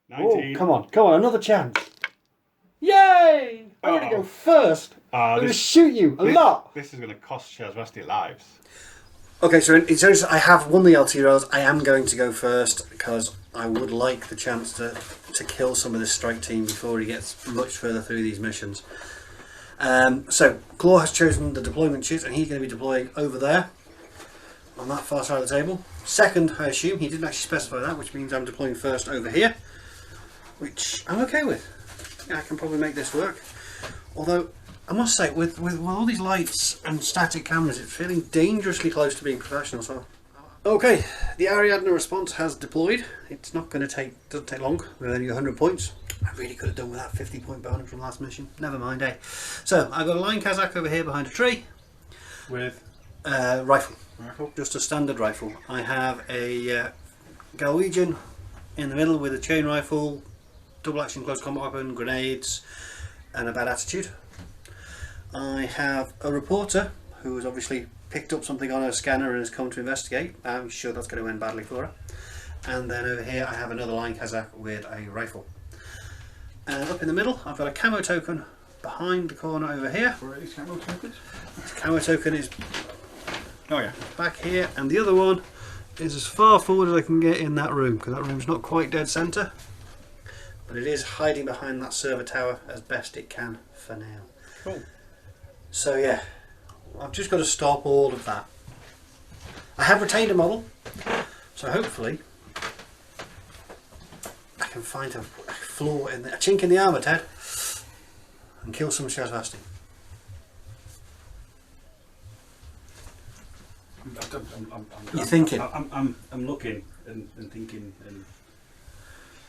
19. Oh, come on, another chance. Yay! I'm going to go first. I'm going to shoot you a lot. This is going to cost Shasvastii lives. Okay, so in terms of, I have won the LT rolls. I am going to go first because I would like the chance to kill some of this strike team before he gets much further through these missions. So Claw has chosen the deployment chute, and he's going to be deploying over there on that far side of the table. Second, I assume he didn't actually specify that, which means I'm deploying first over here, which I'm okay with. I can probably make this work. Although I must say, with all these lights and static cameras, it's feeling dangerously close to being professional. So, okay, the Ariadna response has deployed. It's not going to doesn't take long. With only 100 points. I really could have done with that 50-point bonus from last mission. Never mind, eh? So I've got a line Kazakh over here behind a tree with rifle, just a standard rifle. I have a Galwegian in the middle with a chain rifle, double action close combat weapon, grenades, and a bad attitude. I have a reporter who has obviously picked up something on her scanner and has come to investigate. I'm sure that's going to end badly for her. And then over here I have another line Kazakh with a rifle. And up in the middle I've got a camo token behind the corner over here. Where are these camo tokens? This camo token is back here, and the other one is as far forward as I can get in that room, because that room's not quite dead centre, but it is hiding behind that server tower as best it can for now. Cool. So yeah, I've just got to stop all of that. I have retained a model, so hopefully I can find a flaw in a chink in the armour, Ted, and kill some Shasvastii. You're thinking? I'm looking and thinking. And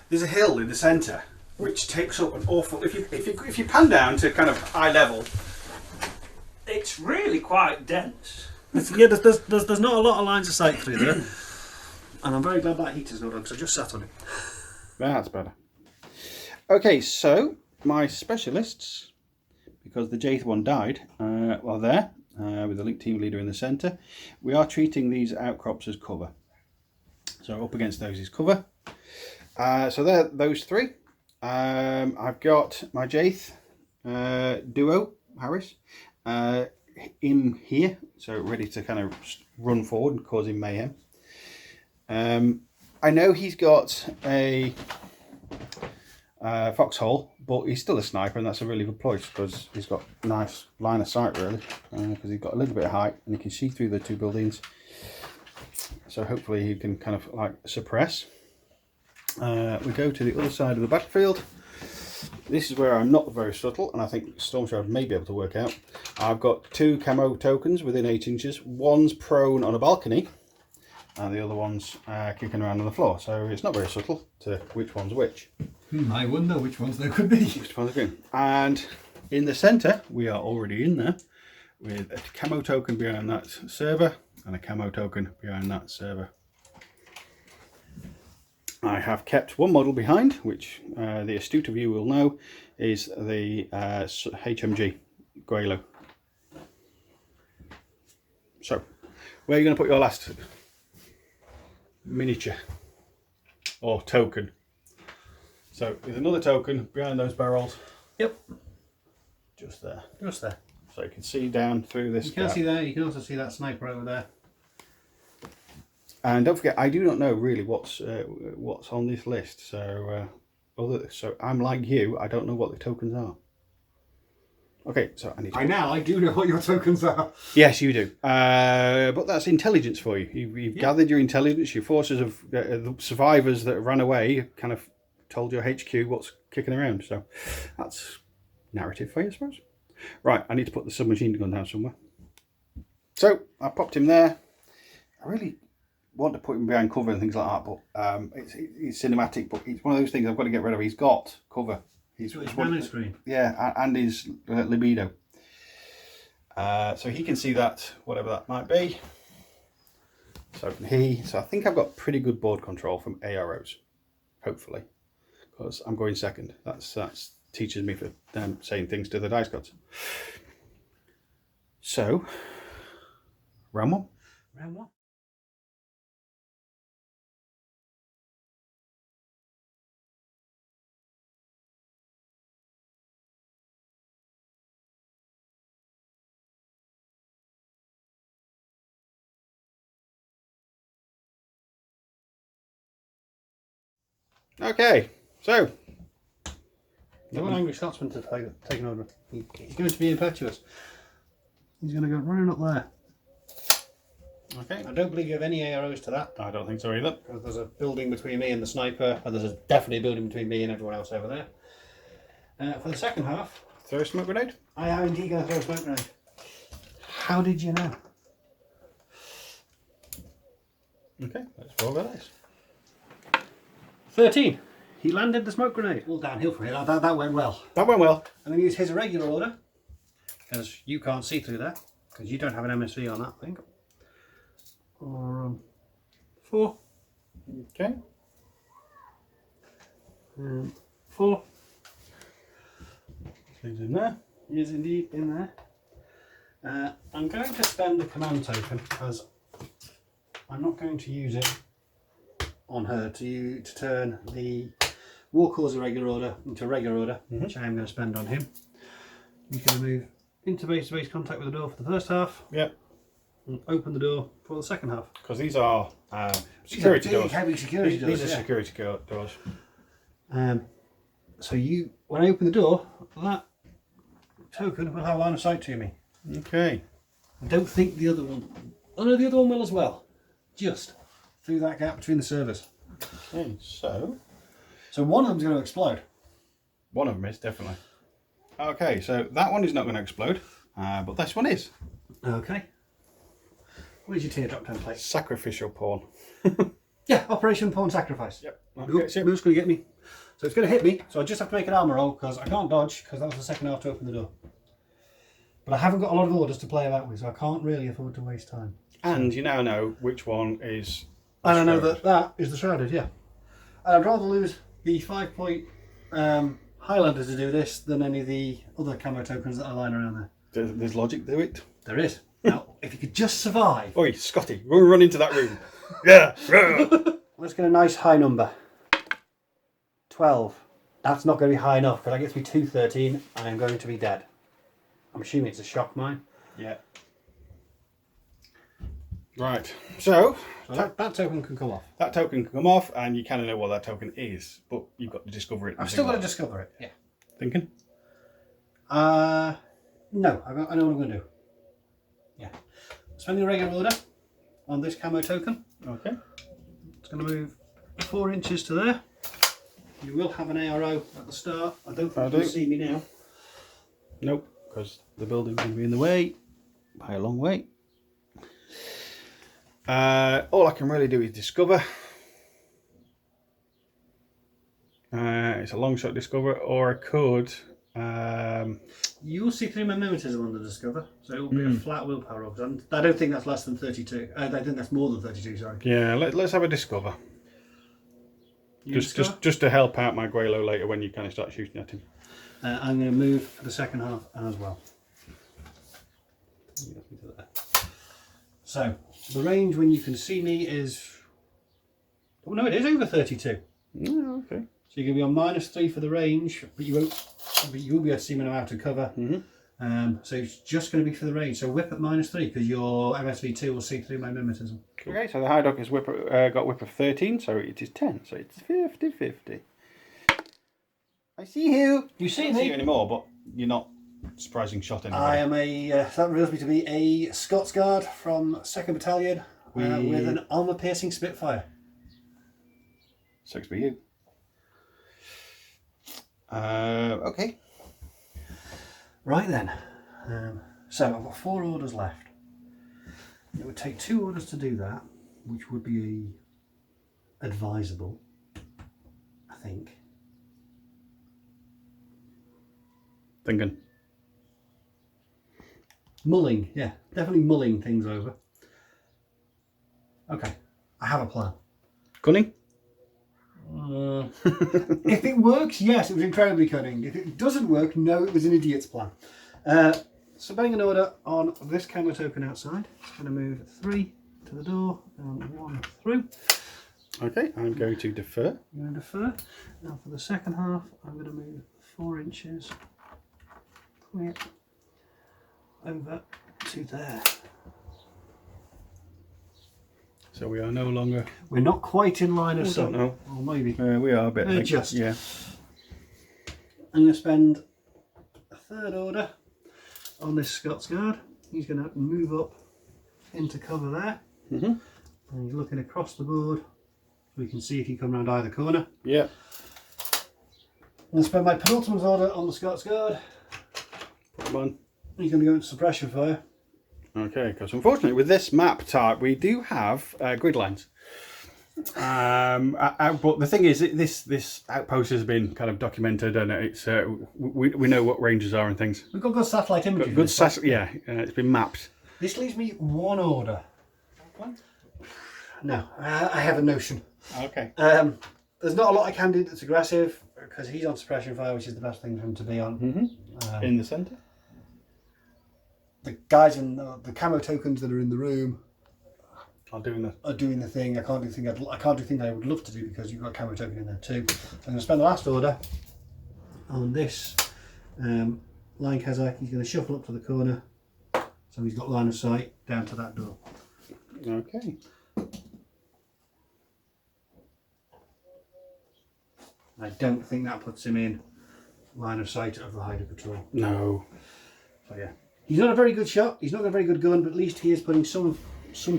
there's a hill in the centre which takes up an awful. If you pan down to kind of eye level, it's really quite dense. Yeah, there's not a lot of lines of sight through there, and I'm very glad that heater's not on because I just sat on it. That's better. Okay, so my specialists, because the Jathe one died, are there with the link team leader in the centre. We are treating these outcrops as cover. So up against those is cover. So there, those three. I've got my Jathe duo, Harris, in here, so ready to kind of run forward and cause him mayhem. I know he's got a foxhole, but he's still a sniper, and that's a really good choice because he's got nice line of sight, really, because he's got a little bit of height and he can see through the two buildings. So hopefully he can kind of like suppress. We go to the other side of the battlefield. This is where I'm not very subtle, and I think Stormshroud may be able to work out. I've got two camo tokens within 8 inches. One's prone on a balcony, and the other one's kicking around on the floor. So it's not very subtle to which one's which. I wonder which ones there could be. Which one's green? And in the centre, we are already in there with a camo token behind that server and a camo token behind that server. I have kept one model behind, which the astute of you will know is the HMG Greylo. So, where are you going to put your last miniature or token? So, with another token behind those barrels. Yep. Just there. Just there. So you can see down through this. You can see that. You can also see that sniper over there. And don't forget, I do not know really what's on this list. So, so I'm like you. I don't know what the tokens are. Okay, so I need. I do know what your tokens are. Yes, you do. But that's intelligence for you. You've gathered your intelligence. Your forces of the survivors that ran away kind of told your HQ what's kicking around. So that's narrative for you, I suppose. Right, I need to put the submachine gun down somewhere. So I popped him there. I really want to put him behind cover and things like that, but it's cinematic, but it's one of those things I've got to get rid of. He's got cover. He's nano screen. Yeah, and his libido. So he can see that, whatever that might be. So can he. So I think I've got pretty good board control from AROs, hopefully, because I'm going second. That's teaches me for them saying things to the dice gods. So, round one. Round one. Okay, so You want Angry Scotsman to take an over. He's going to be impetuous. He's going to go running up there. okay, I don't believe you have any AROs to that. I don't think so either. Because there's a building between me and the sniper, and there's definitely a building between me and everyone else over there. For the second half, Throw a smoke grenade. I am indeed going to throw a smoke grenade. How did you know? Okay, let's roll the dice. 13. He landed the smoke grenade. All downhill for him. That went well. That went well. I'm going to use his irregular order, because you can't see through that, because you don't have an MSV on that thing. Or 4. Okay. 4. He's in there. He is indeed in there. I'm going to spend the command token, because I'm not going to use it on her to turn the Warcaw's irregular order into regular order, which I am going to spend on him. You can move into base-to-base contact with the door for the first half. Yep. And open the door for the second half. Because these are security doors. Heavy security doors. These are security doors. So when I open the door, that token will have line of sight to me. Okay. I don't think the other one... Oh no, the other one will as well. Just through that gap between the servers. Okay, so one of them's going to explode. one of them is definitely. Okay, so that one is not going to explode, but this one is. Okay. Where's your teardrop template? Sacrificial pawn. Yeah, Operation Pawn Sacrifice. Yep. Move's going to get me. So it's going to hit me, so I just have to make an armour roll because I can't dodge because that was the second half to open the door. But I haven't got a lot of orders to play about with, so I can't really afford to waste time. And you now know which one is. And I know that is the Shrouded, yeah. And I'd rather lose the 5-point Highlander to do this than any of the other camo tokens that are lying around there. There's logic to it. There is. Now, if you could just survive. Oi, Scotty, run into that room. Yeah. Let's get a nice high number. 12. That's not going to be high enough because that gets me 213 and I'm going to be dead. I'm assuming it's a shock mine. Yeah. Right. So that token can come off. that token can come off, and you kind of know what that token is, but you've got to discover it. I've still got to discover it. Yeah. Thinking? No, I know what I'm going to do. Yeah. Spending a regular order on this camo token. Okay. It's going to move 4 inches to there. You will have an ARO at the start. I don't think you can see me now. Nope, because the building's going to be in the way by a long way. All I can really do is discover. It's a long shot discover, or I could. You'll see through my mimetism on the discover, so it will be a flat willpower roll. I don't think that's less than 32. I think that's more than 32. Sorry. Yeah, let's have a discover. Just to help out my Guelo later when you kind of start shooting at him. I'm going to move for the second half as well. So the range when you can see me is. Oh no, it is over 32. Oh, okay. So you're going to be on -3 for the range, but you won't. But you will be able to see me out of cover. So it's just going to be for the range. So whip at -3 because your MSV2 will see through my mimetism. Okay, so the High Dog has got whip of 13, so it is 10, so it's 50-50. I see you. You see I don't see me? you anymore, but you're not surprising shot anymore. I am that reveals me to be a Scots Guard from 2nd Battalion with an armour-piercing Spitfire. Sucks for you. Okay. Right then. So I've got 4 orders left. It would take 2 orders to do that, which would be advisable, I think. Thinking. Mulling, yeah, definitely mulling things over. Okay, I have a plan. Cunning? If it works, yes, it was incredibly cunning. If it doesn't work, no, it was an idiot's plan. So banging an order on this camo token outside. It's going to move 3 to the door and 1 through. Okay, I'm going to defer. I'm going to defer. Now for the second half, I'm going to move 4 inches over to there. So we are no longer. We're not quite in line of I sight. don't know. Or maybe. We are a bit. I think. Just. Yeah. I'm going to spend a 3rd order on this Scots Guard. He's going to move up into cover there. And he's looking across the board. We can see if he come around either corner. Yeah. I'm going to spend my penultimate order on the Scots Guard. Put them on. He's going to go into suppression fire. Okay, because unfortunately with this map type we do have grid lines. But the thing is, this outpost has been kind of documented, and it's we know what ranges are and things. We've got good satellite imagery. Good yeah, it's been mapped. This leaves me 1 order. No, I have a notion. Okay. There's not a lot I can do that's aggressive because he's on suppression fire, which is the best thing for him to be on. In the centre. The guys in the camo tokens that are in the room are doing the thing. I can't do the thing I would love to do because you've got a camo token in there too. So I'm going to spend the last order on this line Kazakh. He's going to shuffle up to the corner, so he's got line of sight down to that door. Okay. I don't think that puts him in line of sight of the Hyder patrol. No. So yeah, he's not a very good shot. He's not got a very good gun, but at least he is putting some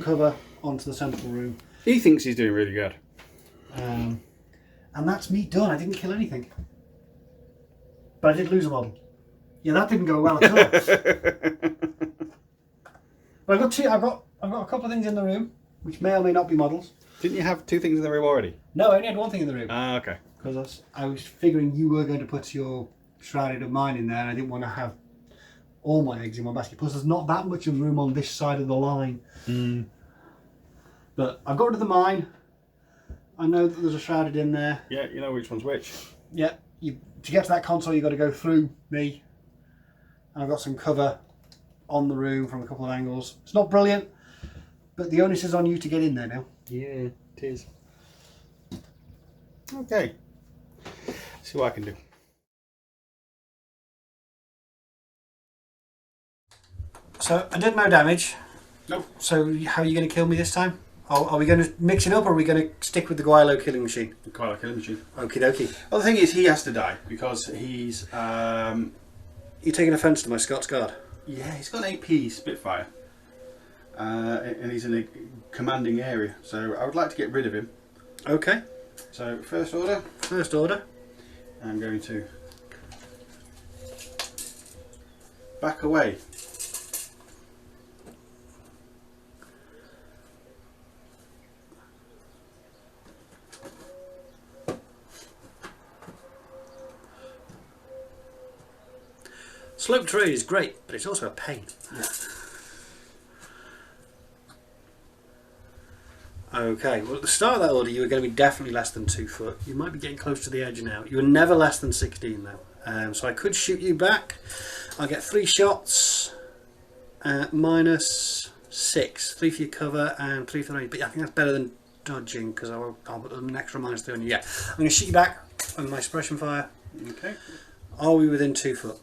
cover onto the central room. He thinks he's doing really good. And that's me done. I didn't kill anything, but I did lose a model. Yeah, that didn't go well at all. But I've got a couple of things in the room, which may or may not be models. Didn't you have 2 things in the room already? No, I only had one thing in the room. Ah, okay. Because I was figuring you were going to put your Shrouded of Mine in there, and I didn't want to have all my eggs in one basket. Plus, there's not that much of room on this side of the line. But I've got rid of the mine. I know that there's a Shrouded in there. Yeah, you know which one's which. Yeah, to get to that console, you've got to go through me. And I've got some cover on the room from a couple of angles. It's not brilliant, but the onus is on you to get in there now. Yeah, it is. Okay. See what I can do. So I did no damage. Nope. So how are you going to kill me this time? Are we going to mix it up, or are we going to stick with the Guilo killing machine? Quite like a killing machine. Okie dokie. Well, the thing is, he has to die because he's. You taking offence to my Scots Guard? Yeah, he's got an AP Spitfire. And he's in a commanding area, so I would like to get rid of him. Okay. So, first order, First order. I'm going to back away. Slope terrain is great, but it's also a pain. Okay, well at the start of that order you were going to be definitely less than 2 foot. You might be getting close to the edge now. You were never less than 16 though. So I could shoot you back. I'll get 3 shots, minus 6. 3 for your cover and 3 for the range. But yeah, I think that's better than dodging because I'll put an extra minus 3 on you. Yeah, I'm going to shoot you back with my suppression fire. Okay. Are we within 2 foot?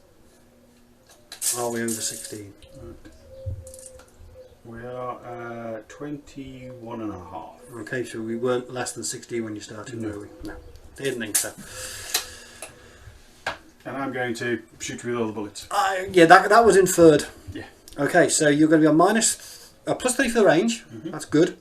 Are we over 16? We are 21 and a half. Okay, so we weren't less than 16 when you started, No. were we? No, didn't think so. And I'm going to shoot you with all the bullets. Yeah, that was inferred. Yeah. Okay, so you're going to be on plus 3 for the range. That's good.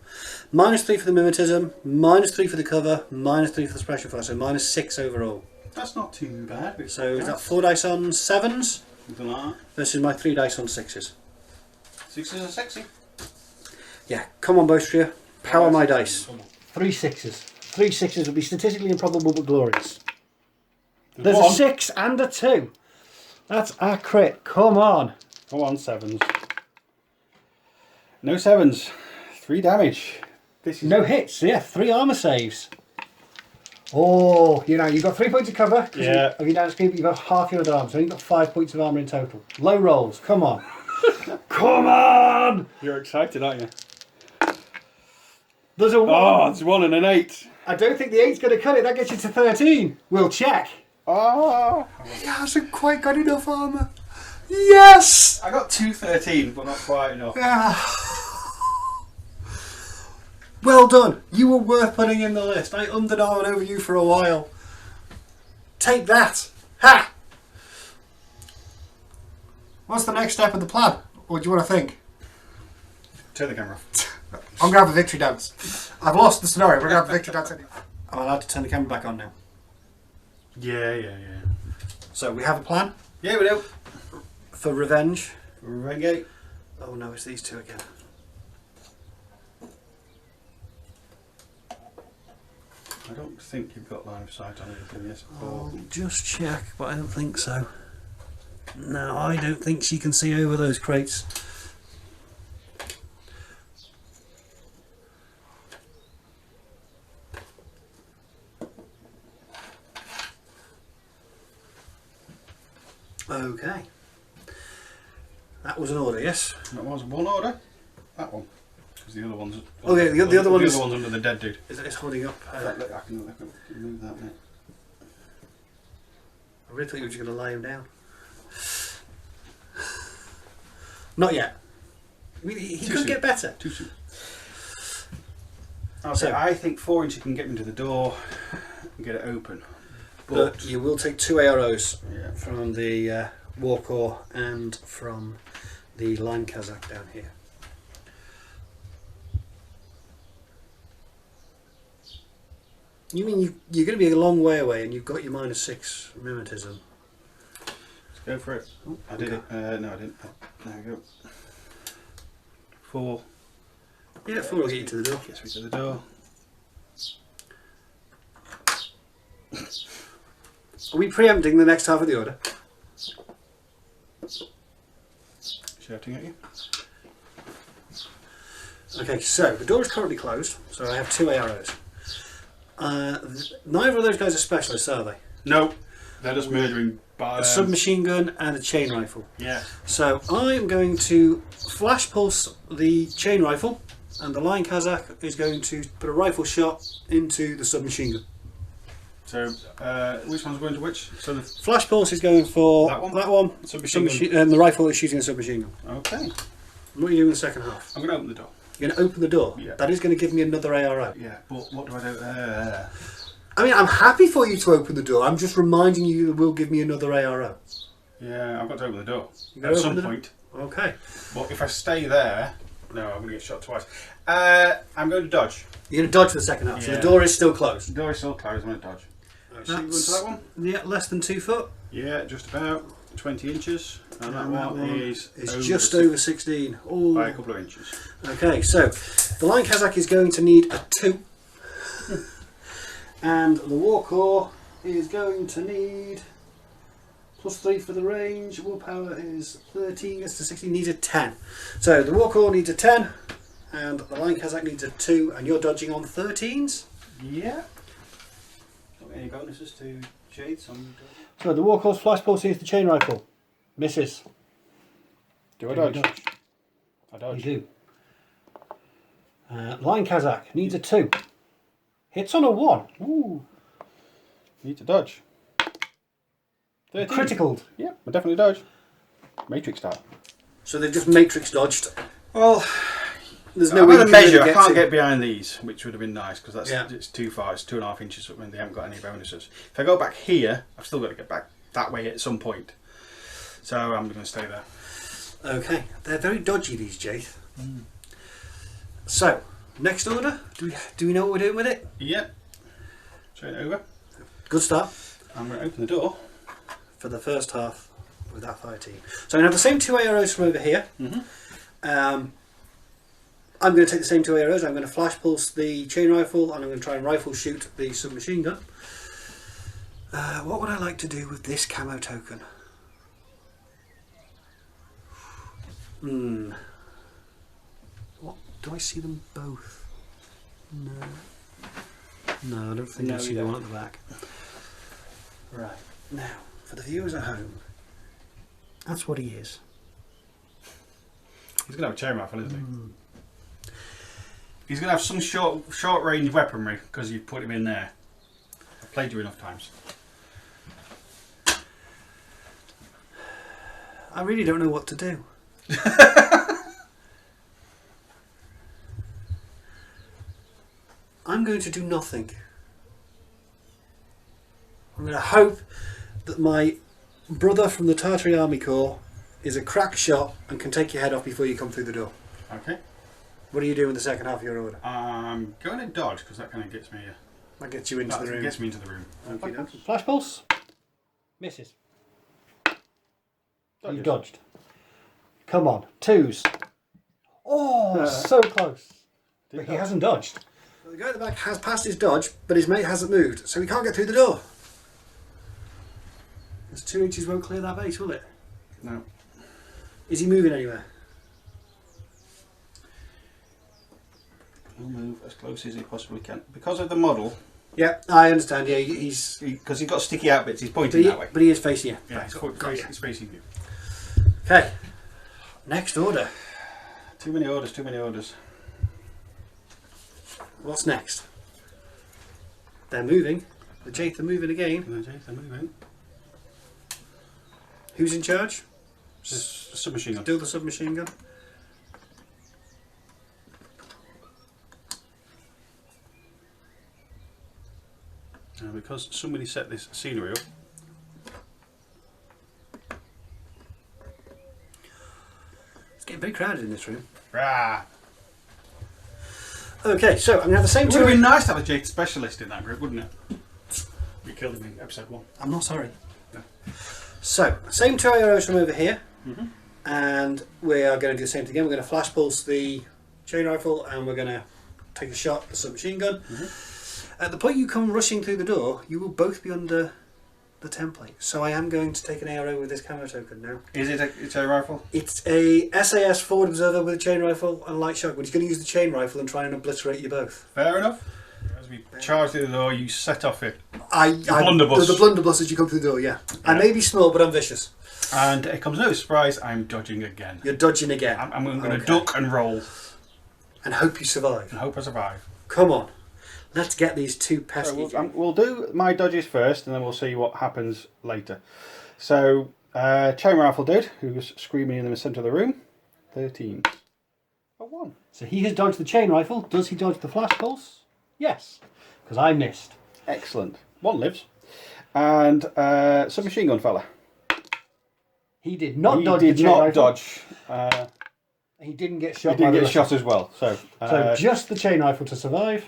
Minus 3 for the mimetism. Minus 3 for the cover. Minus 3 for the suppression fire. So minus 6 overall. That's not too bad. So is that 4 dice on 7s Something like that. versus my 3 dice on 6s? 6s are sexy. Yeah, come on, Bostria. Power my dice. Come on. 3 6s. 3 6s would be statistically improbable but glorious. There's There's one. a 6 and a 2. That's a crit. Come on. Come on, 7s. No 7s. 3 damage. This is No hits. Yeah, 3 armor saves. Oh, you've got 3 points of cover. Yeah. Of your down speed, but you've got half your other armor, so you've got 5 points of armor in total. Low rolls. Come on. Come on. You're excited, aren't you? There's a 1. Oh, it's 1 and an 8. I don't think the 8's going to cut it. That gets you to 13. We'll check. Oh. He hasn't quite got enough armor. Yes. I got 2 13, but not quite enough. Well done. You were worth putting in the list. I underdarmed over you for a while. Take that. Ha! What's the next step of the plan? What do you want to think? Turn the camera off. I'm going to have a victory dance. I've lost the scenario. We're going to have a victory dance anyway. I'm allowed to turn the camera back on now. Yeah. So we have a plan Yeah, we do. for revenge. Renegade. Oh no, it's these two again. I don't think you've got line of sight on anything, yes. I'll just check, but I don't think so. No, I don't think she can see over those crates. Okay. That was an order, yes? That was one order. That one. Because the other one's... Okay, the other one the is- other one's under the dead dude. It's holding up. I can move that bit. I really thought you were just going to lay him down. Not yet. I mean, he Too could soon. get better. Too soon. Okay, So- I think 4 inches can get me to the door and get it open. But you will take 2 arrows Yeah. from the Warcore and from the Line Kazakh down here. You mean you're going to be a long way away and you've got your -6 mimetism? Let's go for it. Oh, I did it. No, I didn't. There we go. 4. Yeah, 4 will get you to the door. Gets me to the door. Are we preempting the next half of the order? Shouting at you. Okay, so the door is currently closed, so I have 2 arrows. Neither of those guys are specialists, are they? No, they're just murdering. A submachine gun and a chain rifle. Yeah. So I'm going to flash pulse the chain rifle, and the Line Kazakh is going to put a rifle shot into the submachine gun. So, which one's going to which? So the Flash pulse is going for That one? that one, Submachine gun. and the rifle is shooting the submachine gun. Okay. What are you doing in the second half? I'm going to open the door. You're going to open the door? Yeah. That is going to give me another ARO. Yeah, but what do I do? I mean, I'm happy for you to open the door. I'm just reminding you it will give me another ARO. Yeah, I've got to open the door You gotta at open some the door? point. Okay. But if I stay there, no, I'm going to get shot twice. I'm going to dodge. You're going to dodge for the second half. So Yeah. the door is still The closed. door is still closed. I'm going to dodge. Right, so you go into That's that one? yeah, less than 2 foot. Yeah, just about 20 inches. And that one is just over over 16. Oh. by a couple of inches. Okay, so the Line Kazakh is going to need a 2. And the Warcore is going to need +3 for the range. Willpower is 13, gets to 16, needs a 10. So the Warcore needs a 10, and the Line Kazakh needs a 2, and you're dodging on 13s. Yeah. Any bonuses to Jades on So the Warcore's flash pulse is the chain rifle. Misses. Do I dodge? I You dodge. do. Line Kazakh needs a 2. Hits on a 1. Ooh. Need to dodge. 13. Critical. Yeah, I definitely dodge. Matrix style. So they've just matrix dodged. Well, There's no no way way you to can measure. really I can't to. get behind these, which would have been nice because that's Yeah. it's too far. It's 2.5 inches up when they haven't got any bonuses. If I go back here, I've still got to get back that way at some point. So I'm going to stay there. Okay, they're very dodgy, these Jaith. So, next order. Do we know what we're doing with it? Yep. Straight over. Good start I'm going to open the door. for the first half with that 13. So I'm going to have the same 2 arrows from over here. I'm going to take the same 2 arrows. I'm going to flash pulse the chain rifle, and I'm going to try and rifle shoot the submachine gun. What would I like to do with this camo token? What, do I see them both? No. No, I don't think No, I see you the don't. one at the back. Right, now, for the viewers at home, that's what he is. He's going to have a chain rifle, isn't he? He's going to have some short range weaponry because you've put him in there. I've played you enough times. I really don't know what to do. I'm going to do nothing. I'm going to hope that my brother from the Tartary Army Corps is a crack shot and can take your head off before you come through the door. Okay. What are you doing in the second half of your order? I'm going to dodge because that kind of gets me. That gets you into the room. Gets me into the room. Okay. Flash pulse. Misses. You Dodges. dodged. Come on. 2s. Oh, so close. But he hasn't dodged. The guy at the back has passed his dodge, but his mate hasn't moved, so he can't get through the door. Those 2 inches won't clear that base, will it? No. Is he moving anywhere? He'll move as close as he possibly can. Because of the model, Yeah, I understand. Yeah, he's. because he's got sticky out bits, he's pointing that way. But he is facing you. Yeah, Right, he's facing you. Okay. Next order. Too many orders, too many orders. What's next? They're moving. The Jaith are moving again. They're moving. Who's in charge? Just a submachine gun. Still the submachine gun. Because somebody set this scenery up, very crowded in this room. Rah. Okay, so I'm going to have the same It two. would have been nice to have a Jade specialist in that group, wouldn't it? You killed him in episode 1. I'm not sorry. No. So, same two arrows from over here, and we are going to do the same thing again. We're going to flash pulse the chain rifle, and we're going to take a shot at the submachine gun. At the point you come rushing through the door, you will both be under the template. So I am going to take an arrow with this camo token now. Is it a chain rifle? It's a SAS forward observer with a chain rifle and a light shotgun. He's going to use the chain rifle and try and obliterate you both. Fair enough. As we charge through the door, you set off it. Blunderbuss. The blunderbuss as you come through the door, yeah. I may be small, but I'm vicious. And it comes no surprise, I'm dodging again. You're dodging again. I'm going to duck and roll. And hope you survive. And hope I survive. Come on. Let's get these two pesky. So we'll do my dodges first, and then we'll see what happens later. So, chain rifle dude, who's screaming in the centre of the room, 13. A 1. So he has dodged the chain rifle. Does he dodge the flash pulse? Yes. Because I missed. Excellent. 1 lives. And submachine gun fella. He did not He dodge did the chain not rifle. dodge. He didn't get He shot. did by the get rifle. shot as well. So just the chain rifle to survive.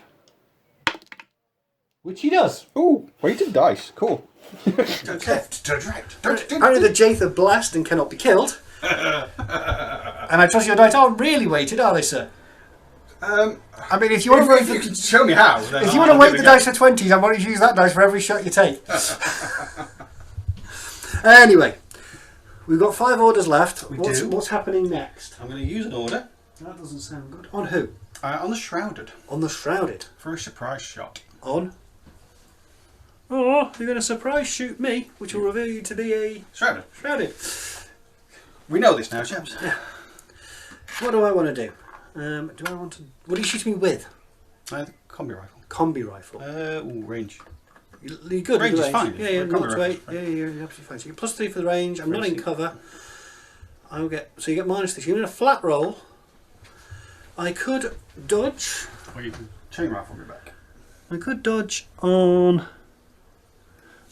Which he does. ooh, weighted dice. Cool. Okay. Apparently the Jaith are blessed and cannot be killed. And I trust your dice aren't really weighted, are they, sir? I mean, if you want to If you can show me how. if you want to weight the dice for 20s, I want you to use that dice for every shot you take. Anyway, we've got 5 orders left. do. What's happening next? I'm going to use an order That doesn't sound good. On who? on the Shrouded On the Shrouded. for a surprise shot. On? Oh, you're going to surprise shoot me, which will reveal you to be a Shrouded. Shrouded. We know this now, chaps. What do I want to do? Do I want to... What are you shooting me with? The combi rifle. Combi rifle. Ooh, range. You're good Range with is fine. Yeah, yeah, For a combi not to 8. rifle, Yeah, you're absolutely fine. So you get +3 for the range. I'm not in cover. I'll get... So you get -3. You're in a flat roll. I could dodge. Well, you can chain rifle me back. I could dodge on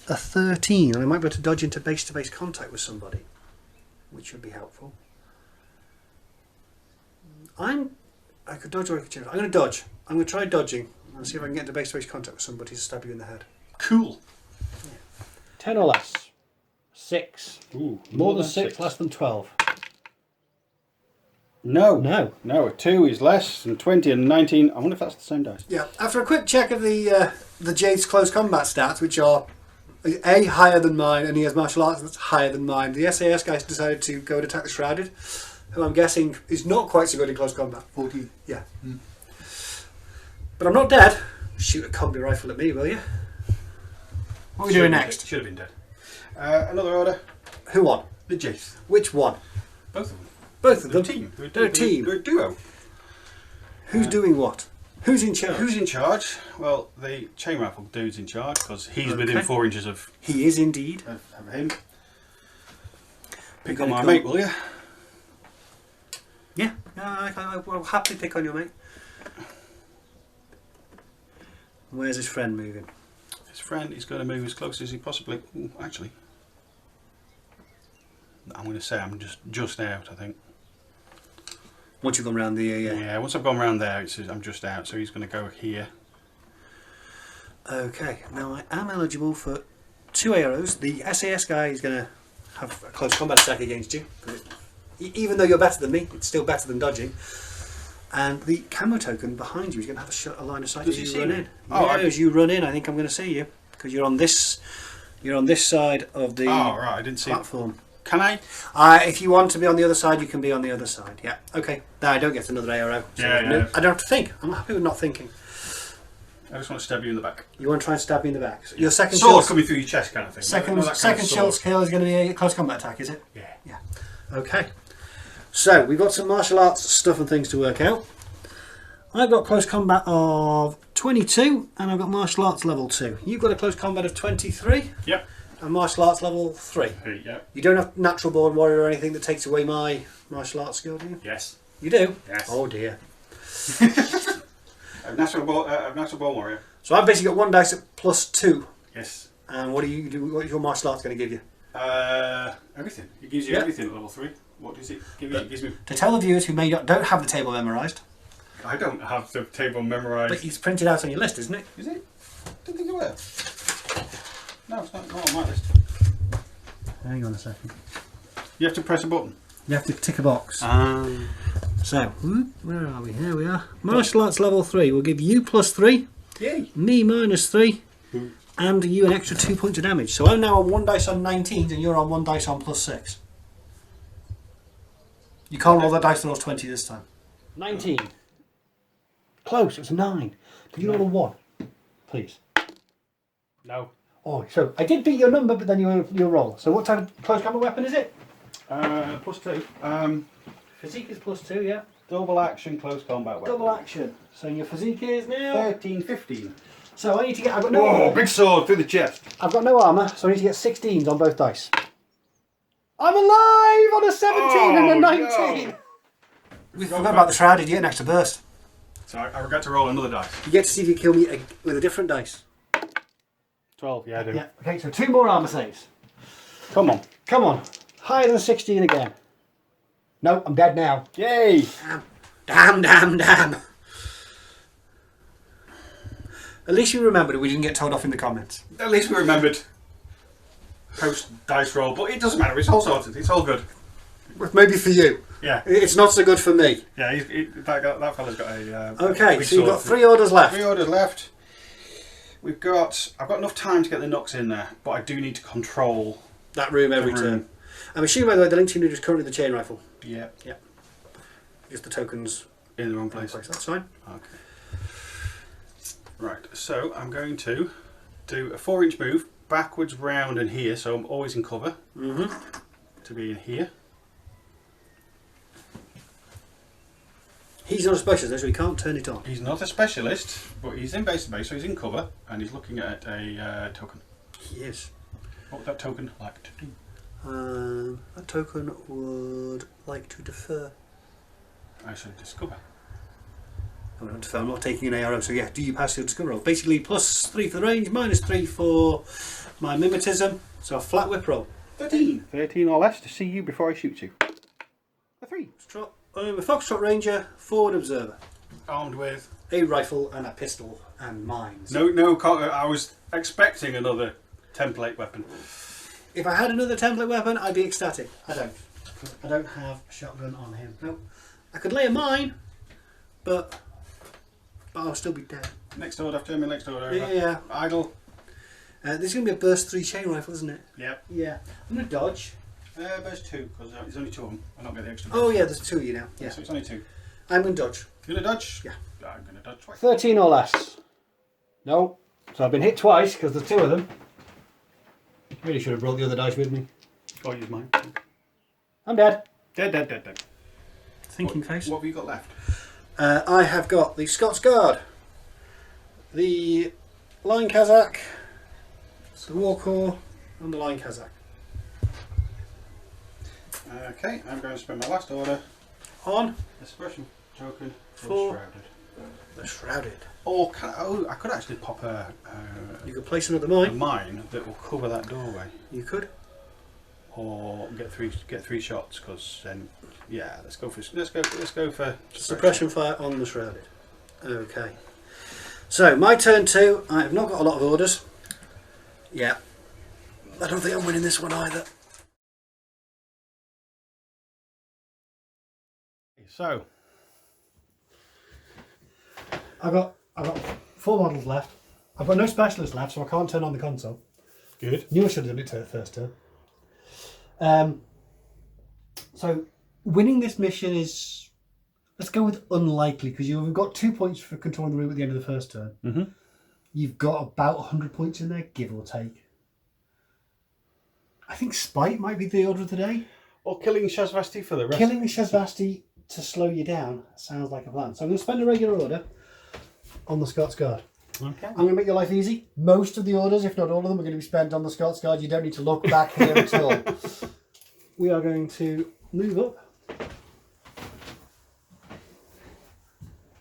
a 13. I might be able to dodge into base-to-base contact with somebody, which would be helpful. I could dodge or I could change. I'm going to dodge. I'm going to try dodging and see if I can get into base-to-base contact with somebody to stab you in the head. Cool. 10 or less. 6. Ooh, More than 6, less than 12. No. No. No, a 2 is less than 20 and 19. I wonder if that's the same dice. Yeah. After a quick check of the Jade's close combat stats, which are A, higher than mine, and he has martial arts that's higher than mine, the SAS guys decided to go and attack the Shrouded, who I'm guessing is not quite so good in close combat. 40. Yeah. But I'm not dead. Shoot a combi rifle at me, will you? What are we doing next? Should have been dead. Another order. Who won? The Jaith. Which one? Both of them. Both of They're them? a team. They're a team. They're a duo. Who's doing what? Who's in charge? Who's in charge? Well, the chain rifle dude's in charge because he's within Okay. 4 inches of He is indeed. him. Pick You're on my gonna mate, will you? Yeah, I will happily pick on your mate. Where's his friend moving? His friend is going to move as close as he possibly... Ooh, actually, I'm going to say I'm just out, I think. Once you've gone round the... Yeah, once I've gone round there, I'm just out, so he's going to go here. Okay, now I am eligible for 2 arrows. The SAS guy is going to have a close combat attack against you. Even though you're better than me, it's still better than dodging. And the camo token behind you is going to have a line of sight Does as he you see run me? in. Oh, Yeah, as you run in, I think I'm going to see you because you're on this side of the Oh, right, I didn't see it. platform. Can I? If you want to be on the other side, you can be on the other side. Yeah. Okay. No, I don't get another arrow. So Yeah, yeah. I don't have to think. I'm happy with not thinking. I just want to stab you in the back. You want to try and stab me in the back. So your second Sword kill, coming through your chest kind of thing. second Not that kind of sword. kill is going to be a close combat attack, is it? Yeah. Yeah. Okay. So we've got some martial arts stuff and things to work out. I've got close combat of 22 and I've got martial arts level 2. You've got a close combat of 23 Yep. and martial arts level 3. Yep. You don't have natural born warrior or anything that takes away my martial arts skill, do you? Yes. You do? Yes. Oh dear. I'm natural born warrior. So I've basically got 1 dice at +2. Yes. And what do you do? What is your martial arts going to give you? Everything. It gives you Yeah. everything at level 3. What does it give you? It gives me... To tell the viewers who don't have the table memorised, I don't have the table memorised. but it's printed out on your list, isn't it? Is it? Didn't think it were. No, it's not on my list. Hang on a second. You have to press a button. You have to tick a box. So, where are we? Here we are. Martial arts level 3 will give you +3, Yay! me -3, and you an extra 2 points of damage. So I'm now on 1 dice on 19s and you're on 1 dice on +6. You can't roll that dice rolls 20 this time. 19. Close, it's a 9. Could you roll a 1, please? No. Oh, so I did beat your number, but then you roll. So what type of close combat weapon is it? +2. Physique is +2, yeah. Double action close combat weapon. Double action. So your physique is now 13, 15. So I need to get. I've got no. Whoa! Big sword through the chest. I've got no armour, so I need to get 16s on both dice. I'm alive on a 17 and a 19. No. We forgot about the shrouded. You get an extra burst. So I forgot to roll another dice. You get to see if you kill me with a different dice. 12. Yeah, I do. Yeah. Okay. So 2 more armour saves. Come on. Come on. Higher than 16 again. No, I'm dead now. Yay! Damn. At least you remembered it. We didn't get told off in the comments. At least we remembered post dice roll, but it doesn't matter. It's all sorted. It's all good. Maybe for you. Yeah. It's not so good for me. Yeah. That fella's got a. Okay. big So you've sword. got 3 orders left. 3 orders left. I've got enough time to get the knocks in there, but I do need to control That room every the turn. room. I'm assuming, by the way, the link team leader is currently the chain rifle. Yeah. Just the tokens In the wrong place. That's fine. Okay. Right, so I'm going to do a 4-inch move backwards, round, and here, so I'm always in cover. To be in here. He's not a specialist, so he can't turn it on. He's not a specialist, but he's in base to base, so he's in cover, and he's looking at a token. He is. What would that token like to do? That token would like to defer. I should discover. I'm not taking an ARO, so yeah, do you pass your discover roll? Basically, +3 for the range, -3 for my mimetism, so a flat whip roll. 13. 13 or less to see you before I shoot you. A 3. I'm a Foxtrot Ranger, forward observer. Armed with... A rifle and a pistol and mines. No, I was expecting another template weapon. If I had another template weapon, I'd be ecstatic. I don't have a shotgun on him. Nope. I could lay a mine, but I'll still be dead. Next order, after me, next order. Yeah. Idle. This is going to be a burst 3 chain rifle, isn't it? Yep. Yeah. I'm going to dodge. There's 2, because there's only 2 of them. I'm not getting the extra. Oh yeah, there's 2 of you now. Yeah. So it's only 2. I'm going to dodge. You gonna dodge? Yeah. I'm gonna dodge twice. 13 or less. No. So I've been hit twice because there's 2 of them. Really should have brought the other dice with me. I'll use mine. I'm dead. Dead. Thinking face. What have you got left? I have got the Scots Guard, the Line Kazakh, the War Corps, and the Line Kazakh. Okay, I'm going to spend my last order On a suppression token For- Shrouded. the Shrouded. Or I could actually pop You could place another a mine. mine that will cover that doorway, You could. or get three shots. Because then, yeah, let's go for Suppression fire on the Shrouded. Okay. So, my turn 2. I have not got a lot of orders. Yeah. I don't think I'm winning this one either. So, I've got 4 models left. I've got no specialists left, so I can't turn on the console. good. Knew I should have done it first turn. So winning this mission is, let's go with unlikely, because you've got 2 points for controlling the room at the end of the first turn. Mm-hmm. You've got about 100 points in there, give or take. I think Spite might be the order of the day. Or killing Shasvastii for the rest. Killing the Shasvastii to slow you down sounds like a plan. So I'm going to spend a regular order on the Scots Guard. Okay. I'm going to make your life easy. Most of the orders, if not all of them, are going to be spent on the Scots Guard. You don't need to look back here at all. We are going to move up.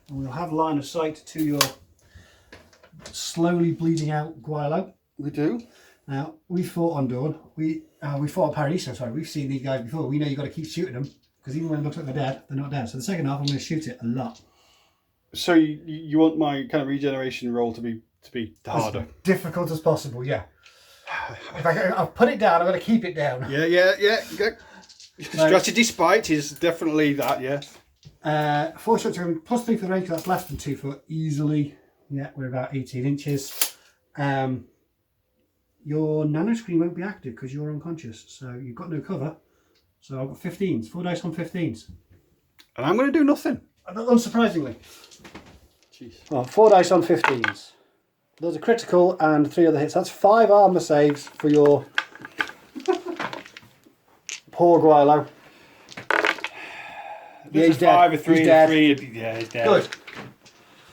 And we'll have line of sight to your slowly bleeding out Guilo. We do. Now, we fought on Dawn. We fought on Paradiso, sorry. We've seen these guys before. We know you've got to keep shooting them, because even when it looks like they're dead, they're not dead. So the second half, I'm going to shoot it a lot. So you want my kind of regeneration roll to be harder? As difficult as possible, yeah. If I'll put it down, I'm going to keep it down. Yeah. Strategy spite is definitely that, yeah. 4 shots plus 3 for the range, that's less than 2 foot easily. Yeah, we're about 18 inches. Your nano screen won't be active because you're unconscious, so you've got no cover. So I've got 15s, 4 dice on 15s. And I'm going to do nothing. Unsurprisingly. Jeez. Well, 4 dice on 15s. Those are critical and 3 other hits. That's 5 armour saves for your poor Guilo. Yeah, he's dead. 5, a 3, he's a dead. 3. Yeah, he's dead. Good.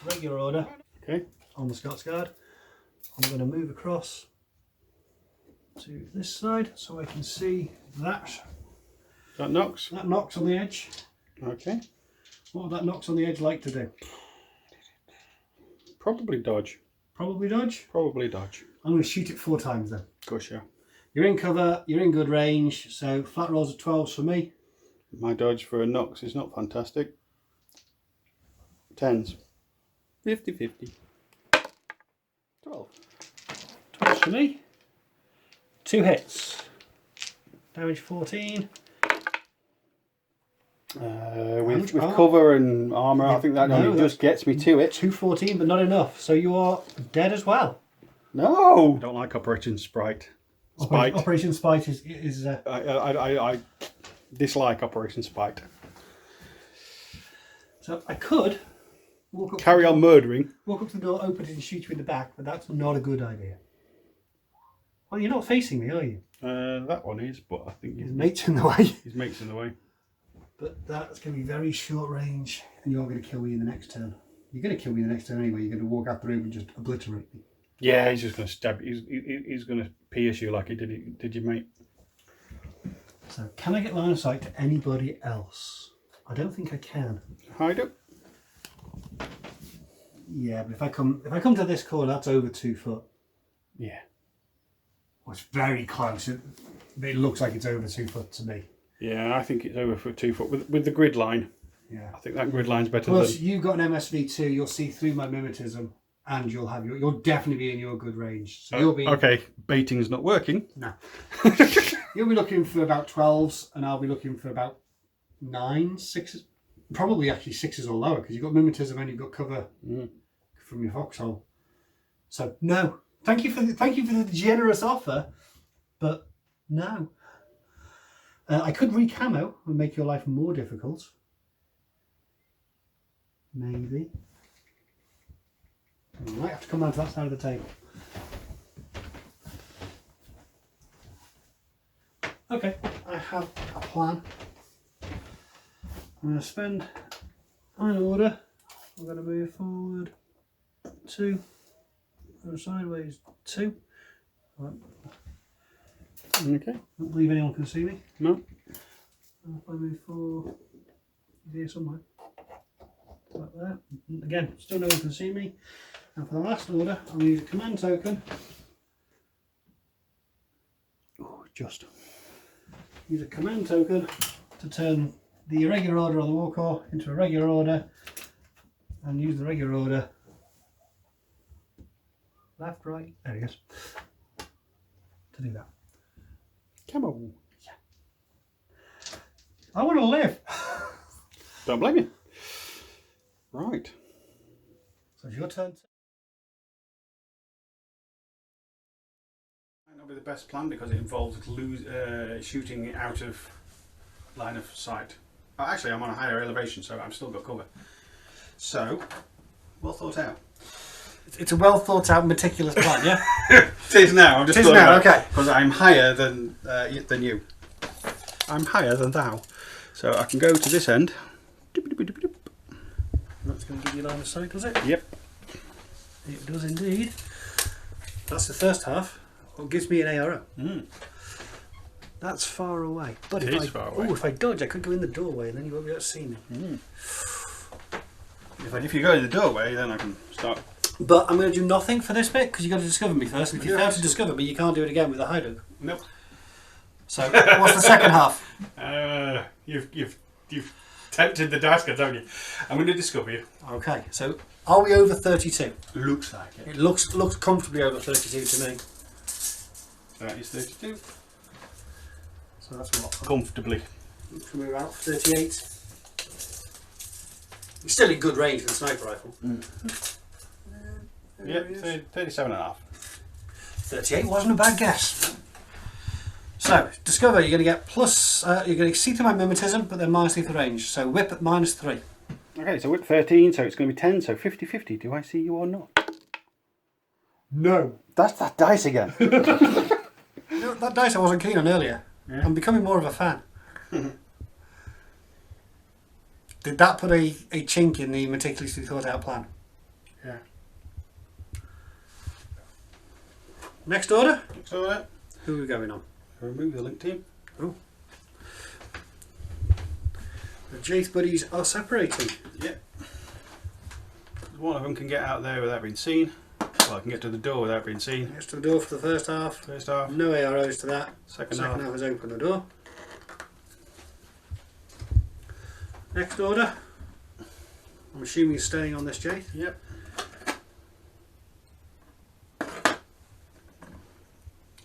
Regular order. Okay. On the Scots Guard. I'm going to move across to this side so I can see that. That knocks. That knocks on the edge. Okay. What would that knocks on the edge like to do? Probably dodge. Probably dodge. Probably dodge. I'm going to shoot it 4 times then. Of course, yeah. You're in cover, you're in good range, so flat rolls of 12s for me. My dodge for a knocks is not fantastic. 10s. 50-50. 12. 12s for me. 2 hits. Damage 14. With cover and armour, I think that only just gets me to it. 214, but not enough. So you are dead as well. No! I don't like Operation Spite. Spite. Operation Spite is I dislike Operation Spite. So I could walk up Carry on murdering. Walk up to the door, open it and shoot you in the back, but that's not a good idea. Well, you're not facing me, are you? That one is, but I think His mate's in the way. his mate's in the way. But that's going to be very short range, and you're going to kill me in the next turn. You're going to kill me in the next turn anyway. You're going to walk out the room and just obliterate me. Yeah, he's just going to stab you. He's going to pierce you like he did your mate. So, can I get line of sight to anybody else? I don't think I can. Hide up. Yeah, but if I come to this corner, that's over 2 foot. Yeah. Well, it's very close. It looks like it's over 2 foot to me. Yeah, I think it's over for 2 foot with the grid line. Yeah. I think that grid line's better Plus, than. you've got an MSV2. You'll see through my mimetism, and you'll definitely be in your good range. So you'll be Okay, baiting's not working. No. You'll be looking for about 12s, and I'll be looking for about 9s, 6s, probably actually 6s or lower, because you've got mimetism and you've got cover from your foxhole. So no, thank you for the generous offer, but no. I could recamo and make your life more difficult. Maybe. I might have to come down to that side of the table. Okay, I have a plan. I'm going to spend an order. I'm going to move forward 2, go sideways 2. Right. Okay. Don't believe anyone can see me. No. If I move forward, he's here somewhere. Like that. Again, still no one can see me. And for the last order, I'll use a command token. Oh, just. Use a command token to turn the irregular order on the war core into a regular order, and use the regular order left, right, there he is, to do that. Come on. Yeah. I want to live. Don't blame you. Right. So it's your turn. Might not be the best plan because it involves shooting it out of line of sight. Actually, I'm on a higher elevation, so I've still got cover. So, well thought out. It's a well thought out, meticulous plan, yeah? It is now. I'm just It is now, okay. Because I'm higher than you. I'm higher than thou. So I can go to this end. That's going to give you line of sight, does it? Yep. It does indeed. That's the first half. It gives me an ARO. That's far away. But It is far away. If I dodge, I could go in the doorway and then you won't be able to see me. If you go in the doorway, then I can start But I'm going to do nothing for this bit because you've got to discover me first. And if you Yeah. fail to discover me, you can't do it again with a Haiduk. Nope. So, what's the second half? You've tempted the dice gods, haven't you? I'm going to discover you. Okay, so are we over 32? Looks like it. It looks comfortably over 32 to me. That is 32. So that's what? Comfortably. We're about 38. You're still in good range with a sniper rifle. Yeah, 37 and a half. 38 wasn't a bad guess. So, discover, you're going to get plus, you're going to see through my mimetism, but then minus 3 for range. So whip at minus 3. Okay, so we're at 13, so it's going to be 10, so 50-50. Do I see you or not? No. That's that dice again. You know, that dice I wasn't keen on earlier. Yeah. I'm becoming more of a fan. Did that put a chink in the meticulously thought out plan? Yeah. Next order? Next order. Who are we going on? Remove the link team. Oh. The Jaith buddies are separating. Yep. One of them can get out there without being seen. Well, I can get to the door without being seen. Gets to the door for the first half. First half. No arrows to that. Second Second half. half has opened the door. Next order. I'm assuming he's staying on this Jaith. Yep.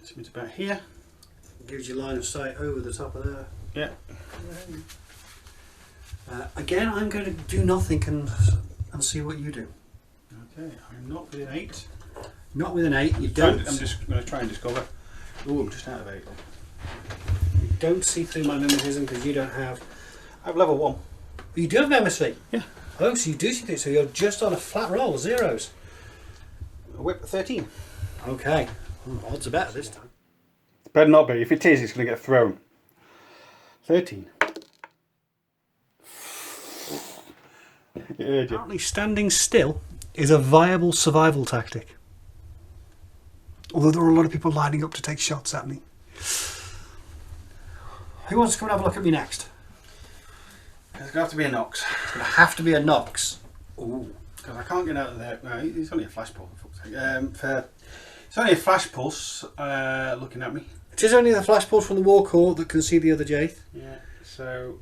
So it's about here. Gives you line of sight over the top of there. Yep. Again, I'm going to do nothing and see what you do. Okay, I'm not within 8. Not with an 8, you don't. I'm just going to try and discover. Oh, I'm just out of 8. You don't see through my mimetism because you don't have. I have level 1. You do have MSV. Yeah. Oh, so you do see through. So you're just on a flat roll, zeros. A whip 13. Okay. Odds are better this time. It better not be. If it is, it's going to get thrown. 13. Yeah, Apparently, standing still is a viable survival tactic. Although there are a lot of people lining up to take shots at me. Who wants to come and have a look at me next? It's going to have to be a Nox. It's going to have to be a Nox. Ooh. Because I can't get out of there. No, it's only a flash pulse. For fuck's sake. It's only a flash pulse looking at me. It is only the flash pulse from the war core that can see the other Jaith. Yeah, so.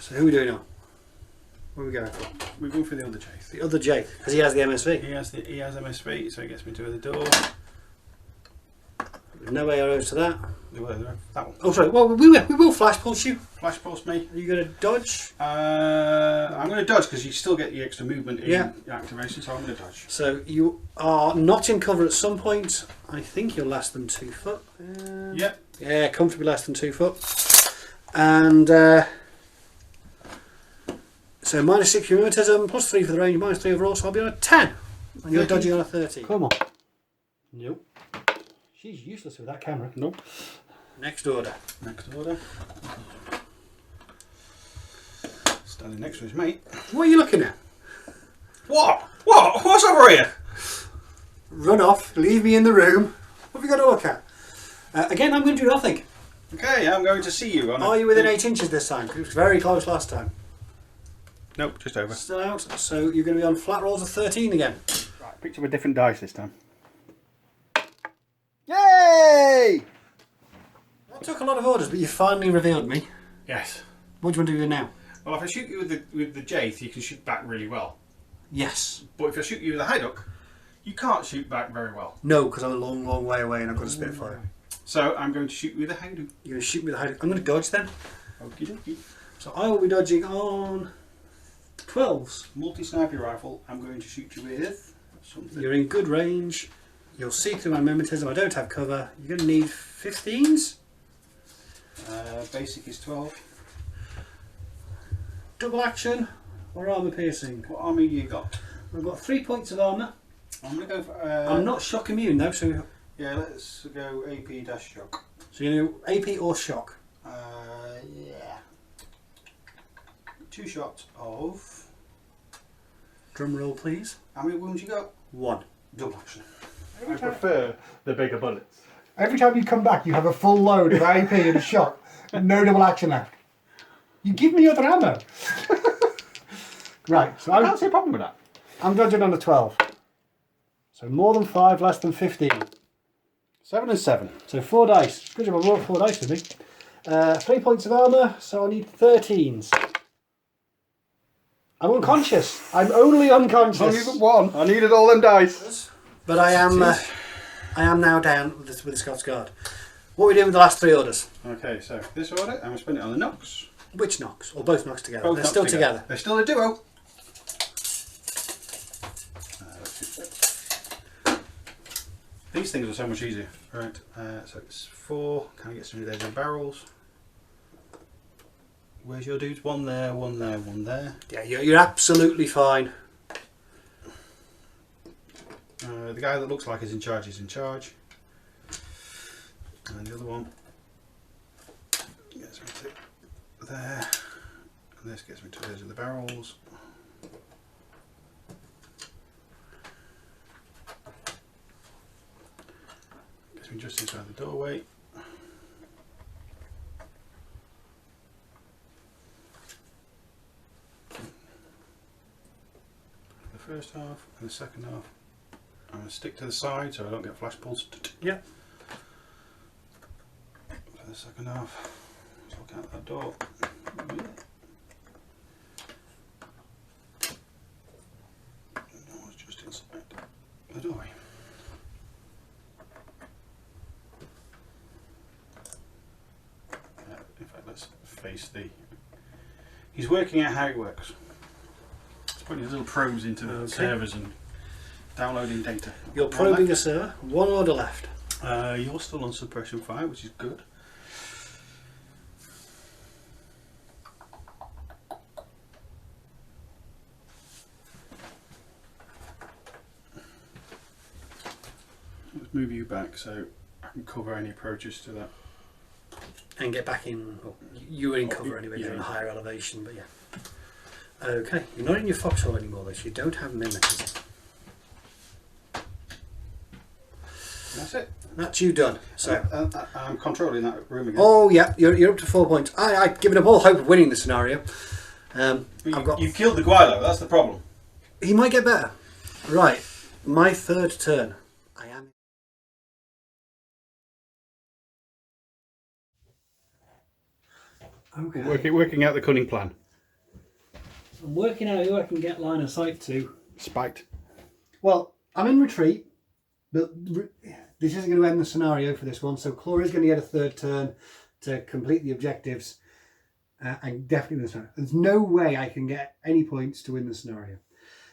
So who are we doing now? Where are we going for? We're going for the other chase. The other Jaith, because he has the MSV. He has MSV, so he gets me to the door. With no arrows to that. That one. Oh, sorry. Well, we will flash pulse you. Flash pulse me. Are you going to dodge? I'm going to dodge because you still get the extra movement in Yeah. activation, so I'm going to dodge. So you are not in cover at some point. I think you're less than 2 foot. Yep. Yeah, comfortably less than 2 foot. And so minus 6 for mimetism, plus 3 for the range, minus 3 overall, so I'll be on a 10. And you're 13. dodging on a 30. Come on. Nope. She's useless with that camera. Nope. Next order. Next order. Standing next to his mate. What are you looking at? What? What's over here? Run off, leave me in the room. What have you got to look at? Again, I'm going to do nothing. Okay, I'm going to see you. Are you within 8 inches this time? 'Cause it was very close last time. Nope, just over. Still out. So you're going to be on flat rolls of 13 again. Right, picked up a different dice this time. Yay! That took a lot of orders, but you finally revealed me. Yes. What do you want to do now? Well, if I shoot you with the Jaith, you can shoot back really well. Yes. But if I shoot you with a Haiduk, you can't shoot back very well. No, because I'm a long, long way away and I've got a Spitfire. So I'm going to shoot you with a Haiduk. You're going to shoot me with a Haiduk. I'm going to dodge then. Okie dokie. So I will be dodging on 12s. Multi-sniper rifle, I'm going to shoot you with something. You're in good range. You'll see through my mimetism. I don't have cover. You're going to need 15s. Basic is 12. Double action or armour piercing. What army do you got? I've got 3 points of armour. I'm going to go for... I'm not shock immune though, so Yeah, let's go AP dash shock. you're going to AP or shock. Yeah. 2 shots of... Drum roll, please. How many wounds you got? 1. Double action. I prefer the bigger bullets. Every time you come back, you have a full load of AP and a shot, and no double action left. You give me other ammo. Right, so I can't see a problem with that. I'm judging on a 12. So more than 5, less than 15. 7 and 7. So 4 dice. Good job, I brought 4 dice with me. 3 points of armour, so I need 13s. I'm unconscious. I'm only unconscious. Only the one. I needed all them dice. But I am now down with the Scots Guard. What are we doing with the last 3 orders? Okay, so this order, I'm going to spin it on the knocks. Which knocks? Or both knocks together? Both They're knocks still together. They're still a duo. These things are so much easier. Right, so it's 4. Can I get some of those in barrels? Where's your dudes? 1 there, 1 there, 1 there. Yeah, you're absolutely fine. The guy that looks like he's in charge is in charge. And the other one gets me to there. And this gets me to those of the barrels. Gets me just inside the doorway. The first half and the second half. I'm going to stick to the side so I don't get flash pulsed. Yeah. For the second half, let's look out that door. No one's just inside the doorway. In fact, let's face the... He's working out how it works. He's putting his little probes into the servers and downloading data. You're probing a server. 1 order left. You're still on suppression 5, which is good. Let's move you back so I can cover any approaches to that. And get back in. Well, you were in cover anyway, yeah. you're in a higher elevation, but yeah. Okay, you're not in your foxhole anymore though, so you don't have mimetism. That's it. That's you done. So I'm controlling that room again. oh yeah, you're up to 4 points. I've given up all hope of winning the scenario. You've killed the Guilo, that's the problem. He might get better. Right, my 3rd turn. I am. Okay. Working out the cunning plan. I'm working out who I can get line of sight to. Spiked. Well, I'm in retreat, but this isn't going to end the scenario for this one. So Chloria's going to get a 3rd turn to complete the objectives and definitely win the scenario. There's no way I can get any points to win the scenario.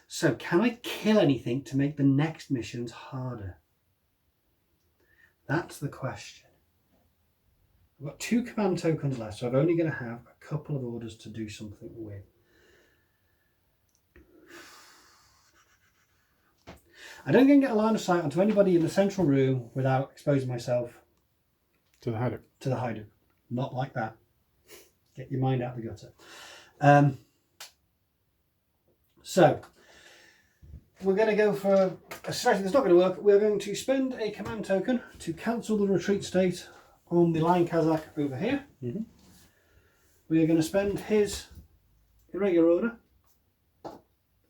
So can I kill anything to make the next missions harder? That's the question. I've got 2 command tokens left, so I'm only going to have a couple of orders to do something with. I don't get a line of sight onto anybody in the central room without exposing myself To the hideout. to the hideout. Not like that. Get your mind out of the gutter. So, we're going to go for a strategy that's not going to work. We're going to spend a command token to cancel the retreat state on the Lion Kazakh over here. Mm-hmm. We are going to spend his irregular order.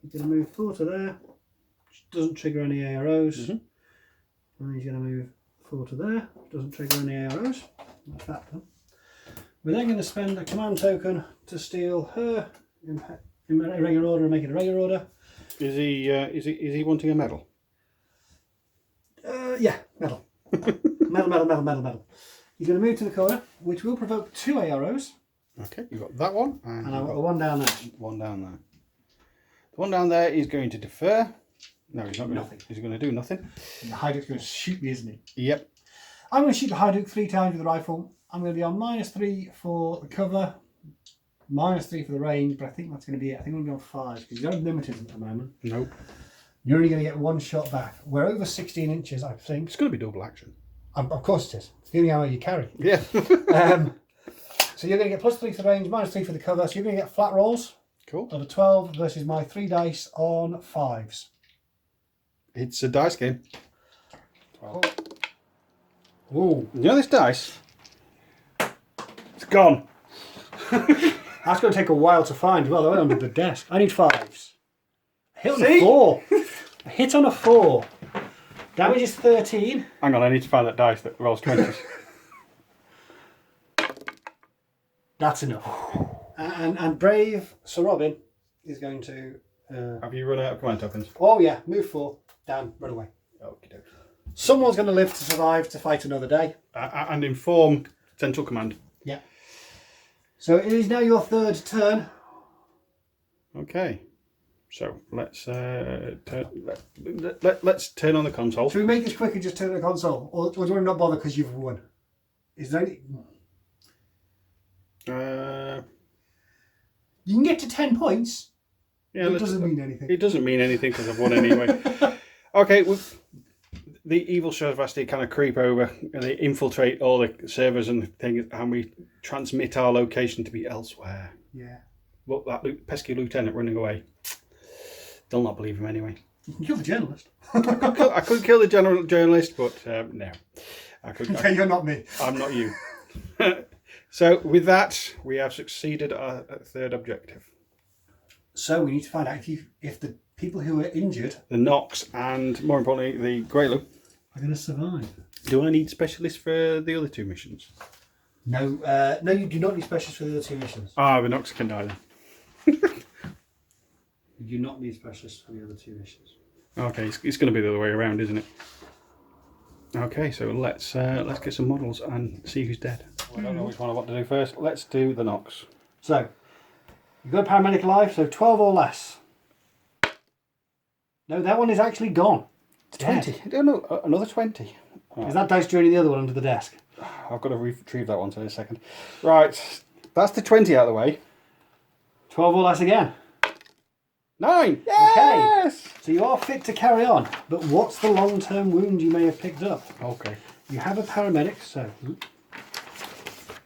He's going to move 4 to there. Doesn't trigger any AROs. Mm-hmm. And he's going to move 4 to there. Doesn't trigger any AROs. That's that done. We're then going to spend a command token to steal her in irregular order and make it a regular order. Is he wanting a medal? Yeah, medal. Medal. He's going to move to the corner, which will provoke 2 AROs. Okay, you've got that one. And I've got the one down there. One down there. The one down there is going to defer. No, he's not going Nothing. to. He's going to do nothing. And the Hyduk's going to shoot me, isn't he? Yep. I'm going to shoot the Hyduk 3 times with the rifle. I'm going to be on -3 for the cover, -3 for the range, but I think that's going to be it. I think I'm going to be on 5 because you don't have limiters at the moment. Nope. You're only going to get 1 shot back. We're over 16 inches, I think. It's going to be double action. Of course it is. It's the only ammo you carry. Yeah. So you're going to get +3 for the range, -3 for the cover. So you're going to get flat rolls Cool. of a 12 versus my 3 dice on 5s. It's a dice game. Ooh. You know this dice? It's gone. That's going to take a while to find. Well, they're under the desk. I need 5s. I Hit on See? a 4. A hit on a 4. Damage is 13. Hang on, I need to find that dice that rolls 20s. That's enough. And brave Sir Robin is going to... Have you run out of command tokens? oh yeah, move 4. Down, run away. Okie dokie. Someone's going to live to survive to fight another day. And inform Central Command. Yeah. So it is now your third turn. Okay. So let's let's turn on the console. Should we make this quick and just turn the console? Or do you want to not bother because you've won? Is there any... You can get to 10 points. Yeah, It doesn't mean anything. It doesn't mean anything because I've won anyway. Okay, the evil Shasvastii kind of creep over and they infiltrate all the servers and things, and we transmit our location to be elsewhere. Yeah. But that pesky lieutenant running away, they'll not believe him anyway. You can kill the journalist. I could kill the general journalist, but no. Okay, you're not me. I'm not you. So with that, we have succeeded our third objective. So we need to find out if the people who are injured The Nox and, more importantly, the Greyloop. are going to survive. Do I need specialists for the other two missions? No, no, you do not need specialists for the other 2 missions. Ah, the Nox can die then. You do not need specialists for the other 2 missions. Okay, it's going to be the other way around, isn't it? Okay, so let's get some models and see who's dead. I don't know which one I want to do first. Let's do the Nox. So, you've got a paramedic alive, so 12 or less. No, that one is actually gone. It's 20. No, another 20. Is that dice joining the other one under the desk? I've got to retrieve that one in a second. Right, that's the 20 out of the way. 12 or less again. 9! Yes! So you are fit to carry on, but what's the long-term wound you may have picked up? Okay. You have a paramedic, so...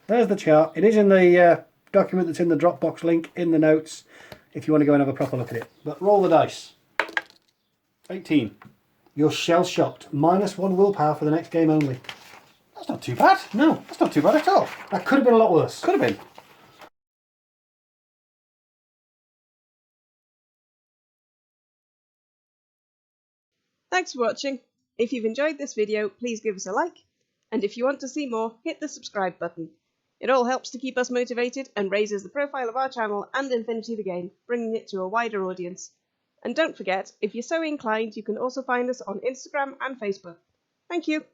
There's the chart. It is in the document that's in the Dropbox link in the notes if you want to go and have a proper look at it. But roll the dice. 18. You're shell-shocked. -1 willpower for the next game only. That's not too bad. No, That's not too bad at all. that could have been a lot worse. Could have been. Thanks for watching. If you've enjoyed this video, please give us a like. And if you want to see more, hit the subscribe button. It all helps to keep us motivated and raises the profile of our channel and Infinity the game, bringing it to a wider audience. And don't forget, if you're so inclined, you can also find us on Instagram and Facebook. Thank you.